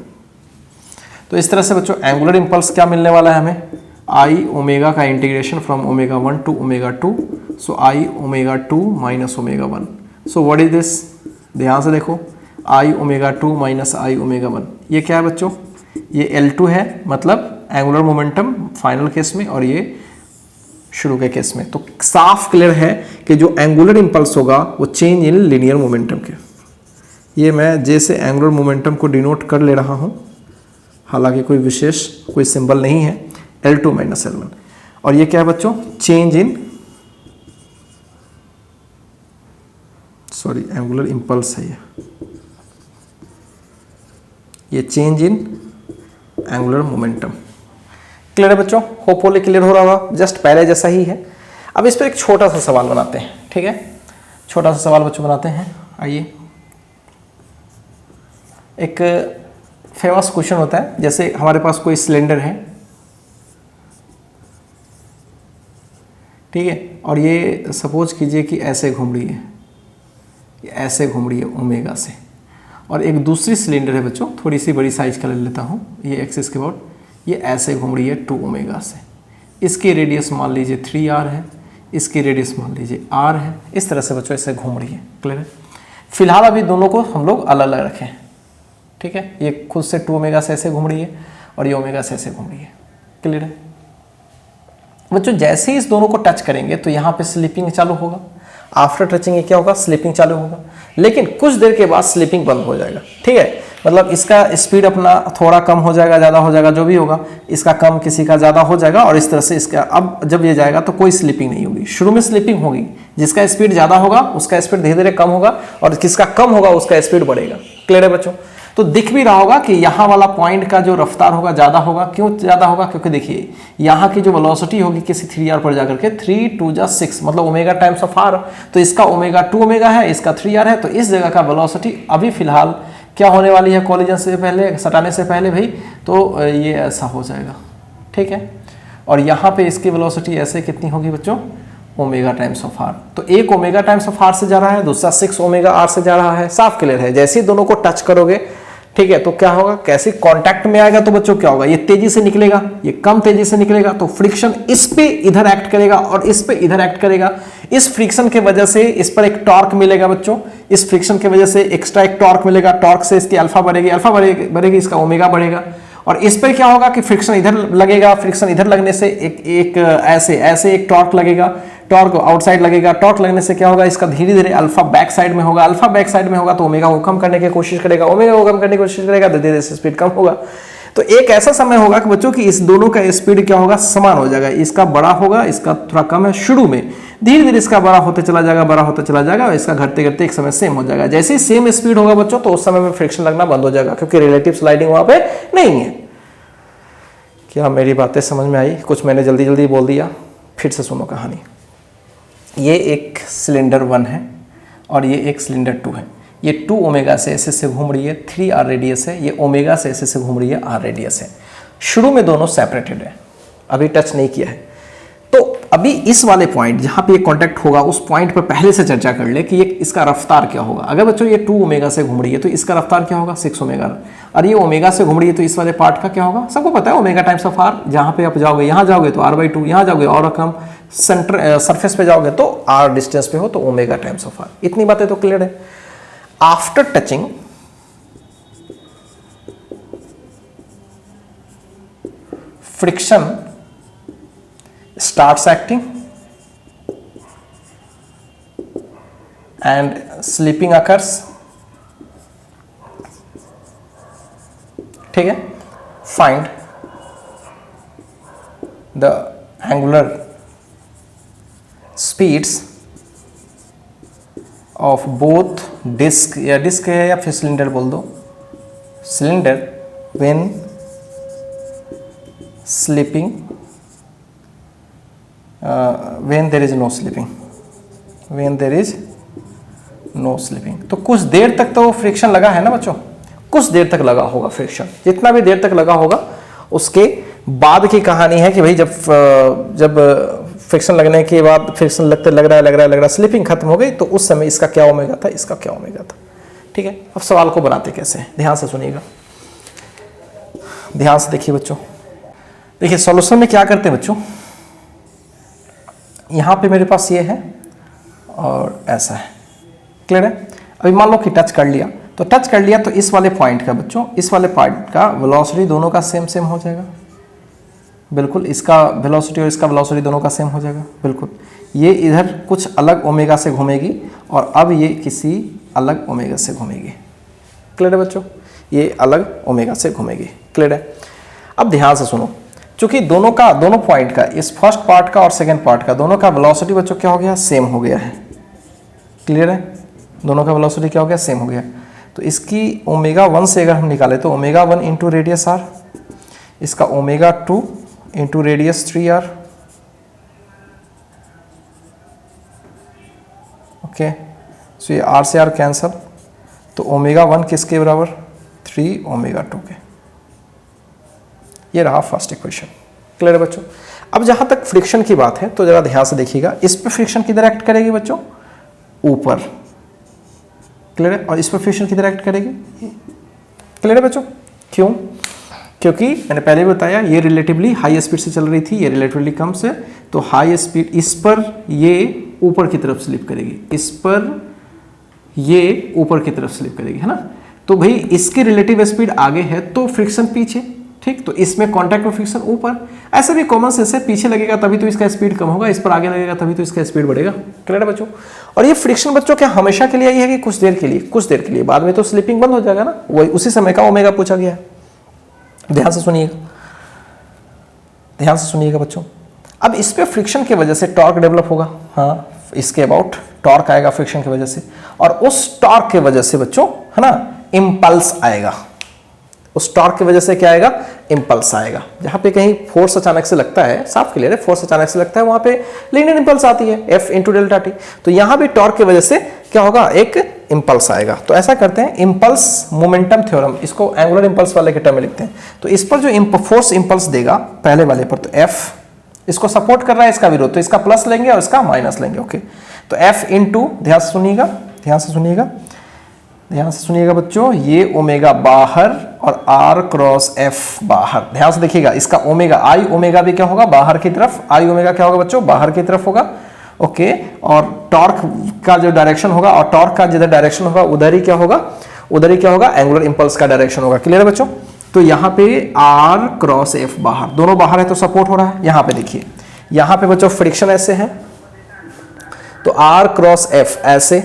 तो इस तरह से बच्चों एंगुलर इंपल्स क्या मिलने वाला है हमें? आई ओमेगा का integration from omega 1 two omega 2, so I omega 2 minus omega 1। So what is this? ध्यान से देखो, I omega 2 minus I omega 1, ये क्या है बच्चों? ये L2 है, मतलब एंगुलर मोमेंटम फाइनल केस में, और ये शुरू के केस में। तो साफ क्लियर है कि जो एंगुलर इंपल्स होगा वो चेंज इन लीनियर मोमेंटम के, ये मैं जैसे एंगुलर मोमेंटम को डिनोट कर ले रहा हूं, हालांकि कोई विशेष कोई सिंबल नहीं है, L2 माइनस L1। और ये क्या है बच्चों, change in, sorry angular impulse है ये change in angular momentum. Clear है बच्चों, होपफुली क्लियर हो रहा होगा, जस्ट पहले जैसा ही है। अब इस पर एक छोटा सा सवाल बनाते हैं, ठीक है, छोटा सा सवाल बच्चों बनाते हैं। आइए, एक फेमस क्वेश्चन होता है, जैसे हमारे पास कोई सिलेंडर है, ठीक है, और ये सपोज कीजिए कि ऐसे घूम रही है, ये ऐसे घूम रही है ओमेगा से, और एक दूसरी सिलेंडर है बच्चों, थोड़ी सी बड़ी साइज का ले लेता हूँ, ये एक्सिस के अबाउट, ये ऐसे घूम रही है 2 ओमेगा से। इसकी रेडियस मान लीजिए 3r है, इसकी रेडियस मान लीजिए r है, इस तरह से बच्चों ऐसे घूम रही है। क्लियर है। फिलहाल अभी दोनों को हम लोग अलग अलग रखें, ठीक है, ये खुद से 2 ओमेगा से ऐसे घूम रही है और ये ओमेगा से ऐसे घूम रही है। क्लियर है बच्चों। जैसे ही इस दोनों को टच करेंगे तो यहाँ पे स्लिपिंग चालू होगा, आफ्टर टचिंग ये क्या होगा, स्लिपिंग चालू होगा, लेकिन कुछ देर के बाद स्लिपिंग बंद हो जाएगा। ठीक है, मतलब इसका स्पीड अपना थोड़ा कम हो जाएगा, ज़्यादा हो जाएगा, जो भी होगा, इसका कम, किसी का ज़्यादा हो जाएगा, और इस तरह से इसका अब जब ये जाएगा तो कोई स्लिपिंग नहीं होगी। शुरू में स्लिपिंग होगी, जिसका स्पीड ज़्यादा होगा उसका स्पीड धीरे धीरे कम होगा, और किसका कम होगा उसका स्पीड बढ़ेगा। क्लियर है बच्चों। तो दिख भी रहा होगा कि यहाँ वाला पॉइंट का जो रफ्तार होगा ज़्यादा होगा। क्यों ज़्यादा होगा, क्योंकि देखिए यहाँ की जो वेलोसिटी होगी किसी 3r पर जाकर के 3 2 जा 6, मतलब ओमेगा टाइम्स ऑफ r, तो इसका ओमेगा 2 ओमेगा है, इसका 3r है, तो इस जगह का वेलोसिटी अभी फिलहाल क्या होने वाली है, कॉलिजन से पहले, सटाने से पहले भाई, तो ये ऐसा हो जाएगा। ठीक है, और यहाँ पे इसकी वेलोसिटी ऐसे कितनी होगी बच्चों, ओमेगा टाइम्स ऑफ r। तो एक ओमेगा टाइम्स ऑफ r से जा रहा है, दूसरा 6 ओमेगा r से जा रहा है। साफ क्लियर है। जैसे ही दोनों को टच करोगे, ठीक है, तो क्या होगा, कैसे कांटेक्ट में आएगा तो बच्चों क्या होगा, ये तेजी से निकलेगा, ये कम तेजी से निकलेगा, तो फ्रिक्शन इस पे इधर एक्ट करेगा और इस पे इधर एक्ट करेगा। इस फ्रिक्शन के वजह से इस पर एक टॉर्क मिलेगा बच्चों, इस फ्रिक्शन की वजह से एक्स्ट्रा एक टॉर्क मिलेगा, टॉर्क से इसकी अल्फा बढ़ेगी, अल्फा बढ़ेगी, इसका ओमेगा बढ़ेगा, और इस पर क्या होगा कि फ्रिक्शन इधर लगेगा, फ्रिक्शन इधर लगने से एक ऐसे एक टॉर्क लगेगा, टॉर्क आउटसाइड लगेगा, टॉर्क लगने से क्या होगा, इसका धीरे धीरे अल्फा बैक साइड में होगा, अल्फा बैक साइड में होगा तो ओमेगा को कम करने की कोशिश करेगा, ओमेगा को कम करने की कोशिश करेगा तो धीरे धीरे स्पीड कम होगा। तो एक ऐसा समय होगा कि बच्चों की इस दोनों का स्पीड क्या होगा, समान हो जाएगा, इसका बड़ा होगा, इसका थोड़ा कम है शुरू में, धीरे धीरे इसका बड़ा होते चला जाएगा, बड़ा होता चला जाएगा, और इसका घटते घटते एक समय सेम हो जाएगा। जैसे ही सेम स्पीड होगा बच्चों तो उस समय में फ्रिक्शन लगना बंद हो जाएगा, क्योंकि रिलेटिव स्लाइडिंग वहां पे नहीं है। क्या मेरी बातें समझ में आई? कुछ मैंने जल्दी जल्दी बोल दिया, फिर से सुनो कहानी। ये एक सिलेंडर 1 है और ये एक सिलेंडर 2 है। ये 2 ओमेगा से ऐसे से घूम रही है, 3r रेडियस है, ये ओमेगा से ऐसे से घूम रही है, r रेडियस है। शुरू में दोनों सेपरेटेड है, अभी टच नहीं किया है। तो अभी इस वाले पॉइंट जहाँ पे ये कांटेक्ट होगा, उस पॉइंट पर पहले से चर्चा कर ले कि ये इसका रफ्तार क्या होगा। अगर बच्चों ये 2 ओमेगा से घूम रही है तो इसका रफ्तार क्या होगा, 6 ओमेगा, और ये ओमेगा से घूम रही है तो इस वाले पार्ट का क्या होगा, सबको पता है, ओमेगा टाइम्स ऑफ r। जहाँ पे आप जाओगे, यहाँ जाओगे तो r/2, यहाँ जाओगे और रकम सेंटर सरफेस पे जाओगे तो r डिस्टेंस पे हो तो ओमेगा टाइम्स ऑफ r। इतनी बातें तो क्लियर है। After touching friction starts acting and slipping occurs। ठीक है, find the angular speeds of both disc, या डिस्क है या फिर सिलेंडर बोल दो, cylinder when slipping, when there is no slipping, when there is no slipping। तो कुछ देर तक तो फ्रिक्शन लगा है ना बच्चों, कुछ देर तक लगा होगा फ्रिक्शन, जितना भी देर तक लगा होगा उसके बाद की कहानी है कि भाई जब फ्रिक्शन लगने के बाद फ्रिक्शन लग रहा है, स्लिपिंग खत्म हो गई तो उस समय इसका क्या ओमेगा था, इसका क्या ओमेगा था। ठीक है, अब सवाल को बनाते कैसे हैं, ध्यान से सुनिएगा, ध्यान से देखिए बच्चों। देखिए सॉल्यूशन में क्या करते हैं बच्चों, यहाँ पे मेरे पास ये है और ऐसा है। क्लियर है। अभी मान लो कि टच कर लिया, तो टच कर लिया तो इस वाले पॉइंट का बच्चों, इस वाले पॉइंट का वेलोसिटी दोनों का सेम हो जाएगा, बिल्कुल। इसका वेलोसिटी और इसका वेलोसिटी दोनों का सेम हो जाएगा, बिल्कुल। ये इधर कुछ अलग ओमेगा से घूमेगी और अब ये किसी अलग ओमेगा से घूमेगी। क्लियर है बच्चों। ये अलग ओमेगा से घूमेगी। क्लियर है? अब ध्यान से सुनो, चूंकि दोनों पॉइंट का, इस फर्स्ट पार्ट का और सेकेंड पार्ट का, दोनों का वेलोसिटी बच्चों क्या हो गया? सेम हो गया है। क्लियर है? दोनों का वेलोसिटी क्या हो गया? सेम हो गया। तो इसकी ओमेगा 1 से अगर हम निकाले तो ओमेगा 1 इंटू रेडियस आर, इसका omega 2 into radius 3r। Okay, so ये r से r कैंसल, तो ओमेगा 1 किसके बराबर? 3 ओमेगा 2 के। ये रहा फर्स्ट इक्वेशन। क्लियर है बच्चों? अब जहां तक फ्रिक्शन की बात है तो जरा ध्यान से देखिएगा, इस पे फ्रिक्शन किधर एक्ट करेगी बच्चों? ऊपर। क्लियर है? और इस पर फ्रिक्शन किधर एक्ट करेगी? क्लियर है बच्चों? क्यों? क्योंकि मैंने पहले भी बताया ये रिलेटिवली हाई स्पीड से चल रही थी, ये रिलेटिवली कम से, तो हाई स्पीड इस पर ये ऊपर की तरफ स्लिप करेगी, इस पर ये ऊपर की तरफ स्लिप करेगी, है ना? तो भाई इसकी रिलेटिव स्पीड आगे है तो फ्रिक्शन पीछे, ठीक? तो इसमें कांटेक्ट में फ्रिक्शन ऊपर। ऐसा भी कॉमन सेंस है, पीछे लगेगा तभी तो इसका स्पीड कम होगा, इस पर आगे लगेगा तभी तो इसका स्पीड बढ़ेगा। क्लियर है बच्चों? और ये फ्रिक्शन बच्चों क्या हमेशा के लिए आई है कि कुछ देर के लिए? कुछ देर के लिए, बाद में तो स्लिपिंग बंद हो जाएगा ना। वही उसी समय का ओमेगा पूछा गया है। ध्यान से सुनिएगा, ध्यान से सुनिएगा बच्चों। अब इस पे फ्रिक्शन की वजह से टॉर्क डेवलप होगा। हाँ, इसके अबाउट टॉर्क आएगा फ्रिक्शन की वजह से, और उस टॉर्क की वजह से बच्चों, है ना, इंपल्स आएगा। उस टॉर्क की वजह से क्या आएगा? इंपल्स आएगा। जहां पे कहीं फोर्स अचानक से लगता है, साफ क्लियर है, फोर्स अचानक से लगता है, वहां पे लीनियर इंपल्स आती है, F इंटू डेल्टा टी। तो यहां भी टॉर्क की वजह से क्या होगा? एक इंपल्स आएगा। तो ऐसा करते हैं, इंपल्स मोमेंटम थ्योरम, इसको एंगुलर इंपल्स वाले के टर्म में लिखते हैं। तो इस पर जो फोर्स इंपल्स देगा पहले वाले पर, तो F इसको सपोर्ट कर रहा है, इसका विरोध, तो इसका प्लस लेंगे और इसका माइनस लेंगे। ओके, तो F इंटू, ध्यान से सुनिएगा, ध्यान से सुनिएगा, ध्यान से सुनिएगा बच्चों, ये ओमेगा बाहर और R क्रॉस F बाहर। ध्यान से देखिएगा, इसका ओमेगा I ओमेगा भी क्या होगा? बाहर की तरफ। I ओमेगा क्या होगा बच्चों? बाहर की तरफ होगा। ओके, और टॉर्क का जो डायरेक्शन होगा, और टॉर्क का जिधर डायरेक्शन होगा उधर ही क्या होगा? उधर ही क्या होगा? एंगुलर इंपल्स का डायरेक्शन होगा। क्लियर है बच्चों? तो यहाँ पे R क्रॉस F बाहर, दोनों बाहर है तो सपोर्ट हो रहा है। यहाँ पे देखिए, यहाँ पे बच्चों फ्रिक्शन ऐसे है, तो R क्रॉस F ऐसे,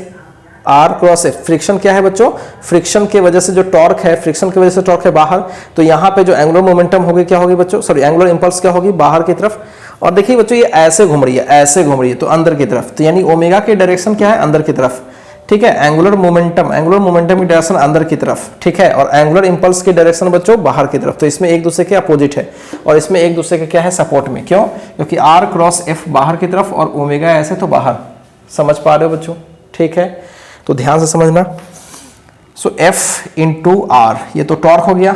R क्रॉस F। फ्रिक्शन क्या है बच्चों? फ्रिक्शन की वजह से जो टॉर्क है, फ्रिक्शन की वजह से टॉर्क है बाहर, तो यहाँ पे जो एंगुलर मोमेंटम होगी क्या होगी बच्चों? सॉरी, एंगुलर इंपल्स क्या होगी? बाहर की तरफ। और देखिए बच्चों, ये ऐसे घूम रही है, ऐसे घूम रही है, तो अंदर की तरफ। तो यानी ओमेगा की डायरेक्शन क्या है? अंदर की तरफ। ठीक है, एंगुलर मोमेंटम की डायरेक्शन अंदर की तरफ, ठीक है, और एंगुलर इंपल्स की डायरेक्शन बच्चों बाहर की तरफ। तो इसमें एक दूसरे के अपोजिट है, और इसमें एक दूसरे के क्या है? सपोर्ट में। क्यों? क्योंकि R क्रॉस F बाहर की तरफ और ओमेगा ऐसे तो बाहर। समझ पा रहे हो बच्चों? ठीक है, तो ध्यान से समझना। सो F इंटू R, ये तो टॉर्क हो गया,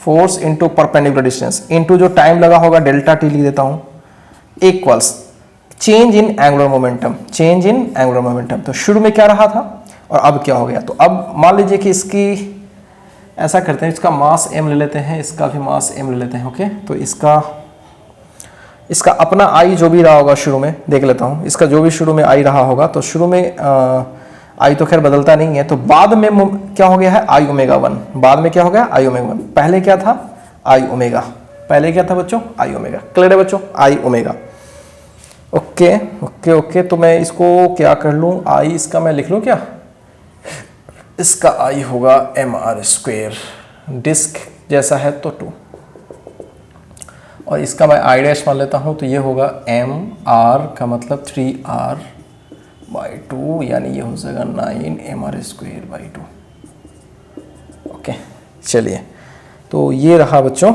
force into perpendicular distance into जो टाइम लगा होगा डेल्टा टी लिख देता हूं, equals change in angular momentum, change in angular momentum. तो शुरू में क्या रहा था और अब क्या हो गया? तो अब मान लीजिए कि इसकी ऐसा करते हैं, इसका मास m ले लेते हैं, इसका भी मास m ले लेते हैं। ओके, तो इसका अपना I जो भी रहा होगा शुरू में, देख लेता हूं, इसका जो भी शुरू में I रहा होगा, तो शुरू में I तो खैर बदलता नहीं है, तो बाद में क्या हो गया है? I omega 1। बाद में क्या हो गया? I omega 1। पहले क्या था? I omega. पहले क्या था बच्चों? I omega. क्लियर है बच्चों? I omega. Okay okay okay, तो मैं इसको क्या कर लूँ? I इसका मैं लिख लूँ क्या? इसका I होगा mr², डिस्क जैसा है तो 2, और इसका मैं I डैश मान लेता हूँ, तो ये होगा mr का मतलब 3r/2, यानी ये हो जाएगा 9mr²/2। ओके, चलिए, तो ये रहा बच्चों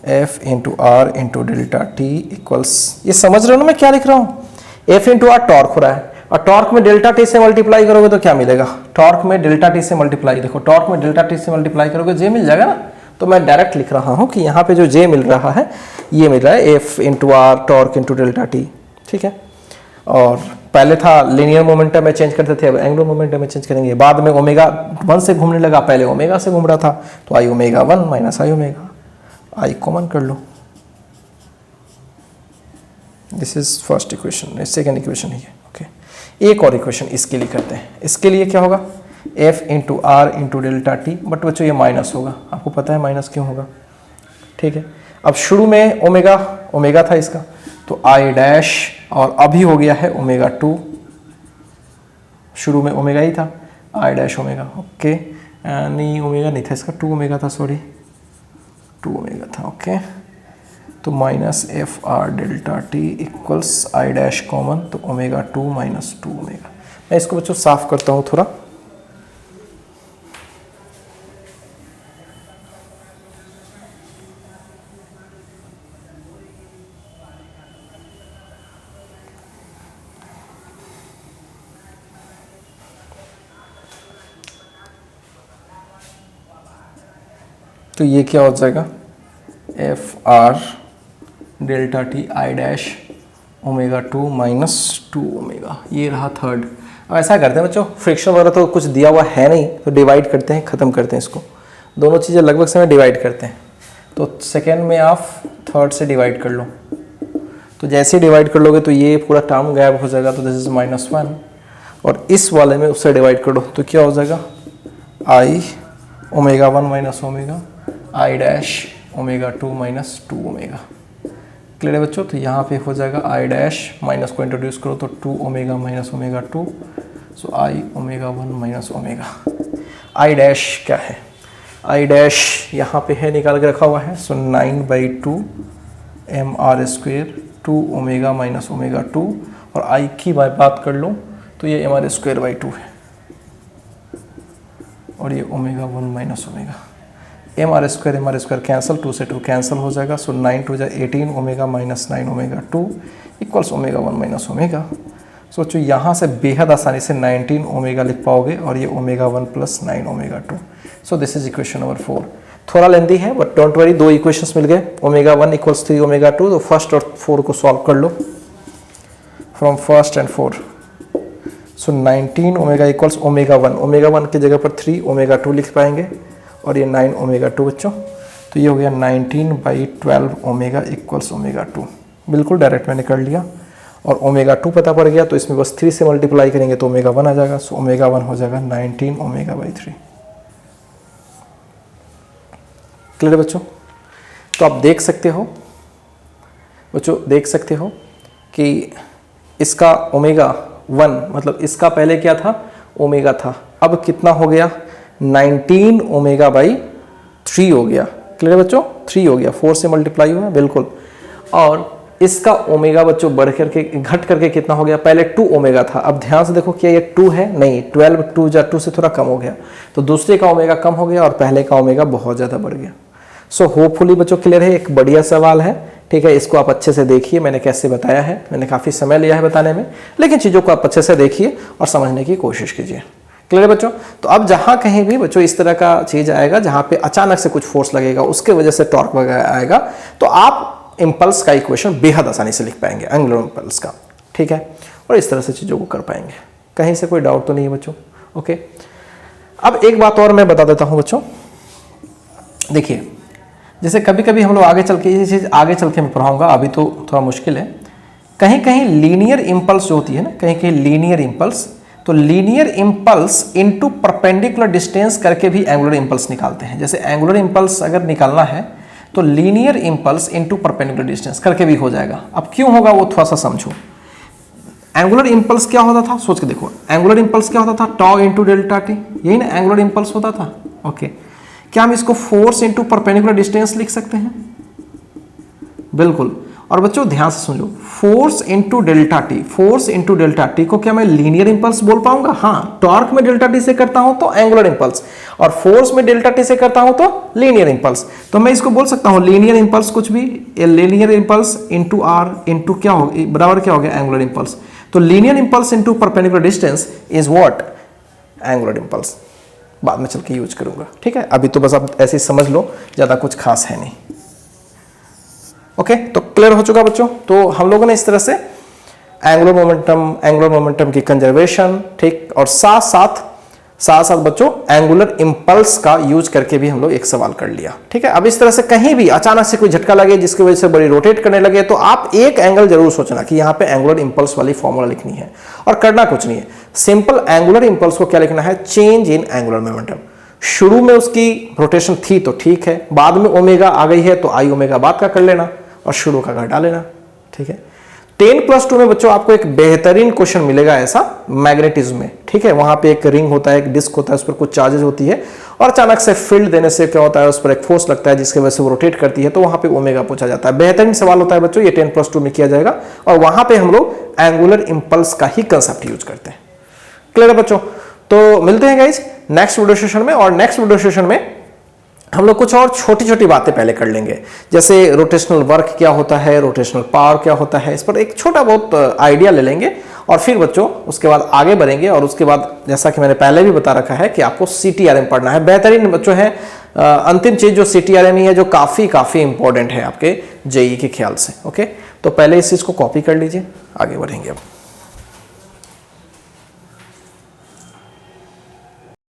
F into R into delta T equals, ये समझ रहे हो ना मैं क्या लिख रहा हूँ? F इंटू आर टॉर्क हो रहा है, और टॉर्क में डेल्टा टी से मल्टीप्लाई करोगे तो क्या मिलेगा? टॉर्क में डेल्टा टी से मल्टीप्लाई, देखो टॉर्क में डेल्टा टी से मल्टीप्लाई करोगे जे मिल जाएगा ना। तो मैं डायरेक्ट लिख रहा हूँ कि यहाँ पे जो जे मिल रहा है, ये मिल रहा है F into R torque into delta T. ठीक है, और पहले था लीनियर मोमेंटम में चेंज करते थे, अब एंगुलर मोमेंटम में चेंज करेंगे। बाद में ओमेगा 1 से घूमने लगा, पहले ओमेगा से घूम रहा था, तो I omega 1 minus I omega, I common कर लो। This is first equation, second equation ही है। ओके, एक और इक्वेशन इसके लिए करते हैं। इसके लिए क्या होगा? F into R into delta T, but बच्चों ये माइनस होगा, आपको पता है माइनस क्यों होगा? ठीक है, अब शुरू में ओमेगा था इसका, तो आई डैश, और अभी हो गया है ओमेगा 2, शुरू में ओमेगा ही था, आई डैश ओमेगा। ओके, नहीं ओमेगा नहीं था इसका, 2 ओमेगा था, सॉरी 2 ओमेगा था। ओके, तो minus F R delta T equals I dash common, तो ओमेगा 2 माइनस 2 ओमेगा। मैं इसको बच्चों साफ करता हूँ थोड़ा। तो ये क्या हो जाएगा, F R delta T I dash omega 2 minus 2 omega, ये रहा थर्ड। अब ऐसा करते हैं बच्चों, फ्रिक्शन वगैरह तो कुछ दिया हुआ है नहीं, तो डिवाइड करते हैं, ख़त्म करते हैं इसको। दोनों चीज़ें लगभग समय डिवाइड करते हैं, तो सेकेंड में आप थर्ड से डिवाइड कर लो। तो जैसे ही डिवाइड कर लोगे तो ये पूरा टर्म गायब हो जाएगा, तो दिस इज -1, और इस वाले में उससे डिवाइड कर दो तो क्या हो जाएगा, I omega 1 minus omega I dash omega 2 minus 2 omega. Clear है बच्चों? तो यहाँ पे हो जाएगा आई डैश, माइनस को इंट्रोड्यूस करो तो 2 omega minus omega 2, so I omega 1 minus omega. I dash क्या है, आई डैश यहाँ पे है, निकाल के रखा हुआ है, so 9/2 M R square 2 omega minus omega 2, और आई की बात कर लो तो ये एम आर स्क्वेयर बाई 2 है, और ये omega 1 minus omega. M R square cancel, 2 से 2 कैंसिल हो जाएगा, so 9 2 18 omega minus 9 omega 2 equals omega 1 minus omega. सोचो यहाँ से बेहद आसानी से 19 ओमेगा लिख पाओगे, और ये omega 1 plus 9 omega 2। So this is equation number 4। थोड़ा लेंदी है बट डोंट वरी, 2 इक्वेशंस मिल गए, ओमेगा 1 इक्वल्स 3 ओमेगा 2। तो फर्स्ट और 4 को सॉल्व कर लो from first and 4। So 19 omega equals omega 1 की जगह पर 3 ओमेगा 2 लिख पाएंगे, और ये 9 ओमेगा 2 बच्चों, तो ये हो गया 19/12 ओमेगा इक्वल्स ओमेगा 2। बिल्कुल डायरेक्ट मैंने कर लिया, और ओमेगा 2 पता पड़ गया, तो इसमें बस 3 से मल्टीप्लाई करेंगे तो ओमेगा 1 आ जाएगा, सो ओमेगा 1 हो जाएगा 19 ओमेगा बाई 3। क्लियर है बच्चों? तो आप देख सकते हो बच्चों, देख सकते हो कि इसका ओमेगा 1 मतलब इसका पहले क्या था, ओमेगा था, अब कितना हो गया, 19 ओमेगा बाई 3 हो गया। क्लियर है बच्चों? 3 हो गया, 4 से मल्टीप्लाई हुआ, बिल्कुल। और इसका ओमेगा बच्चों बढ़ करके घट करके कितना हो गया, पहले 2 ओमेगा था, अब ध्यान से देखो क्या ये 2 है, नहीं, 12 2 से थोड़ा कम हो गया, तो दूसरे का ओमेगा कम हो गया और पहले का ओमेगा बहुत ज़्यादा बढ़ गया। सो होपफुली बच्चों क्लियर है, एक बढ़िया सवाल है, ठीक है। इसको आप अच्छे से देखिए, मैंने कैसे बताया है, मैंने काफ़ी समय लिया है बताने में, लेकिन चीज़ों को आप अच्छे से देखिए और समझने की कोशिश कीजिए। क्लियर है बच्चों? तो अब जहाँ कहीं भी बच्चों इस तरह का चीज़ आएगा जहाँ पे अचानक से कुछ फोर्स लगेगा, उसके वजह से टॉर्क वगैरह आएगा, तो आप इम्पल्स का इक्वेशन बेहद आसानी से लिख पाएंगे, एंगुलर इम्पल्स का, ठीक है, और इस तरह से चीज़ों को कर पाएंगे। कहीं से कोई डाउट तो नहीं है बच्चों? ओके, अब एक बात और मैं बता देता हूँ बच्चों, देखिए जैसे कभी कभी हम लोग आगे चल के, ये चीज़ आगे चल के मैं पढ़ाऊँगा, अभी तो थोड़ा मुश्किल है, कहीं कहीं लीनियर इम्पल्स जो होती है ना, कहीं कहीं लीनियर इम्पल्स, तो linear impulse into perpendicular distance करके भी एंगुलर इम्पल्स निकालते हैं। जैसे एंगुलर इम्पल्स अगर निकालना है तो linear impulse into perpendicular distance करके भी हो जाएगा। अब क्यों होगा वो थोड़ा सा समझो। एंगुलर इम्पल्स क्या होता था, सोच के देखो, एंगुलर इम्पल्स क्या होता था, टॉ इंटू डेल्टा टी, यही ना एंगुलर इम्पल्स होता था। ओके, क्या हम इसको फोर्स इंटू परपेंडिकुलर डिस्टेंस लिख सकते हैं? बिल्कुल। और बच्चों ध्यान से सुनो, force into delta T, force into delta T को क्या मैं लीनियर इंपल्स बोल पाऊंगा? हाँ, टॉर्क में डेल्टा टी से करता हूं तो एंगुलर इंपल्स, और फोर्स में डेल्टा टी से करता हूं तो लीनियर इंपल्स। तो मैं इसको बोल सकता हूं लीनियर इंपल्स कुछ भी, linear impulse into R into क्या हो बराबर क्या हो गया, एंगुलर इंपल्स। तो linear impulse into perpendicular distance is what, angular impulse. बाद में चल के यूज करूंगा, ठीक है। अभी तो बस आप ऐसे ही समझ लो, ज्यादा कुछ खास है नहीं। ओके, तो क्लियर हो चुका बच्चों। तो हम लोगों ने इस तरह से एंगुलर मोमेंटम की कंजर्वेशन, ठीक, और साथ साथ बच्चों एंगुलर इंपल्स का यूज करके भी हम लोग एक सवाल कर लिया, ठीक है। अब इस तरह से कहीं भी अचानक से कोई झटका लगे जिसकी वजह से बड़ी रोटेट करने लगे, तो आप एक एंगल जरूर सोचना कि यहाँ पे एंगुलर इंपल्स वाली फॉर्मूला लिखनी है, और करना कुछ नहीं है, सिंपल एंगुलर इंपल्स को क्या लिखना है, चेंज इन एंगुलर मोमेंटम। शुरू में उसकी रोटेशन थी तो ठीक है, बाद में ओमेगा आ गई है तो आई ओमेगा बाद का कर लेना और शुरू का घटा लेना, ठीक है। 10+2 में बच्चों आपको एक बेहतरीन क्वेश्चन मिलेगा ऐसा मैग्नेटिज्म में, ठीक है। वहां पे एक रिंग होता है, एक डिस्क होता है, उस पर कुछ चार्जेस होती है और अचानक से फील्ड देने से क्या होता है, उस पर एक फोर्स लगता है जिसकी वजह से वो रोटेट करती है, तो वहां पे ओमेगा पूछा जाता है। बेहतरीन सवाल होता है बच्चों, ये 10+2 में किया जाएगा और वहां पे हम लोग एंगुलर इंपल्स का ही कंसेप्ट यूज करते हैं। क्लियर है बच्चों? तो मिलते हैं गाइज नेक्स्ट वीडियो सेशन में, और नेक्स्ट वीडियो सेशन में हम लोग कुछ और छोटी छोटी बातें पहले कर लेंगे, जैसे रोटेशनल वर्क क्या होता है, रोटेशनल पावर क्या होता है, इस पर एक छोटा बहुत आइडिया ले लेंगे और फिर बच्चों उसके बाद आगे बढ़ेंगे। और उसके बाद जैसा कि मैंने पहले भी बता रखा है कि आपको CTRM पढ़ना है। बेहतरीन बच्चों है अंतिम चीज जो CTRM ही है, जो काफी इंपॉर्टेंट है आपके JEE के ख्याल से। ओके, तो पहले इस चीज को कॉपी कर लीजिए, आगे बढ़ेंगे अब।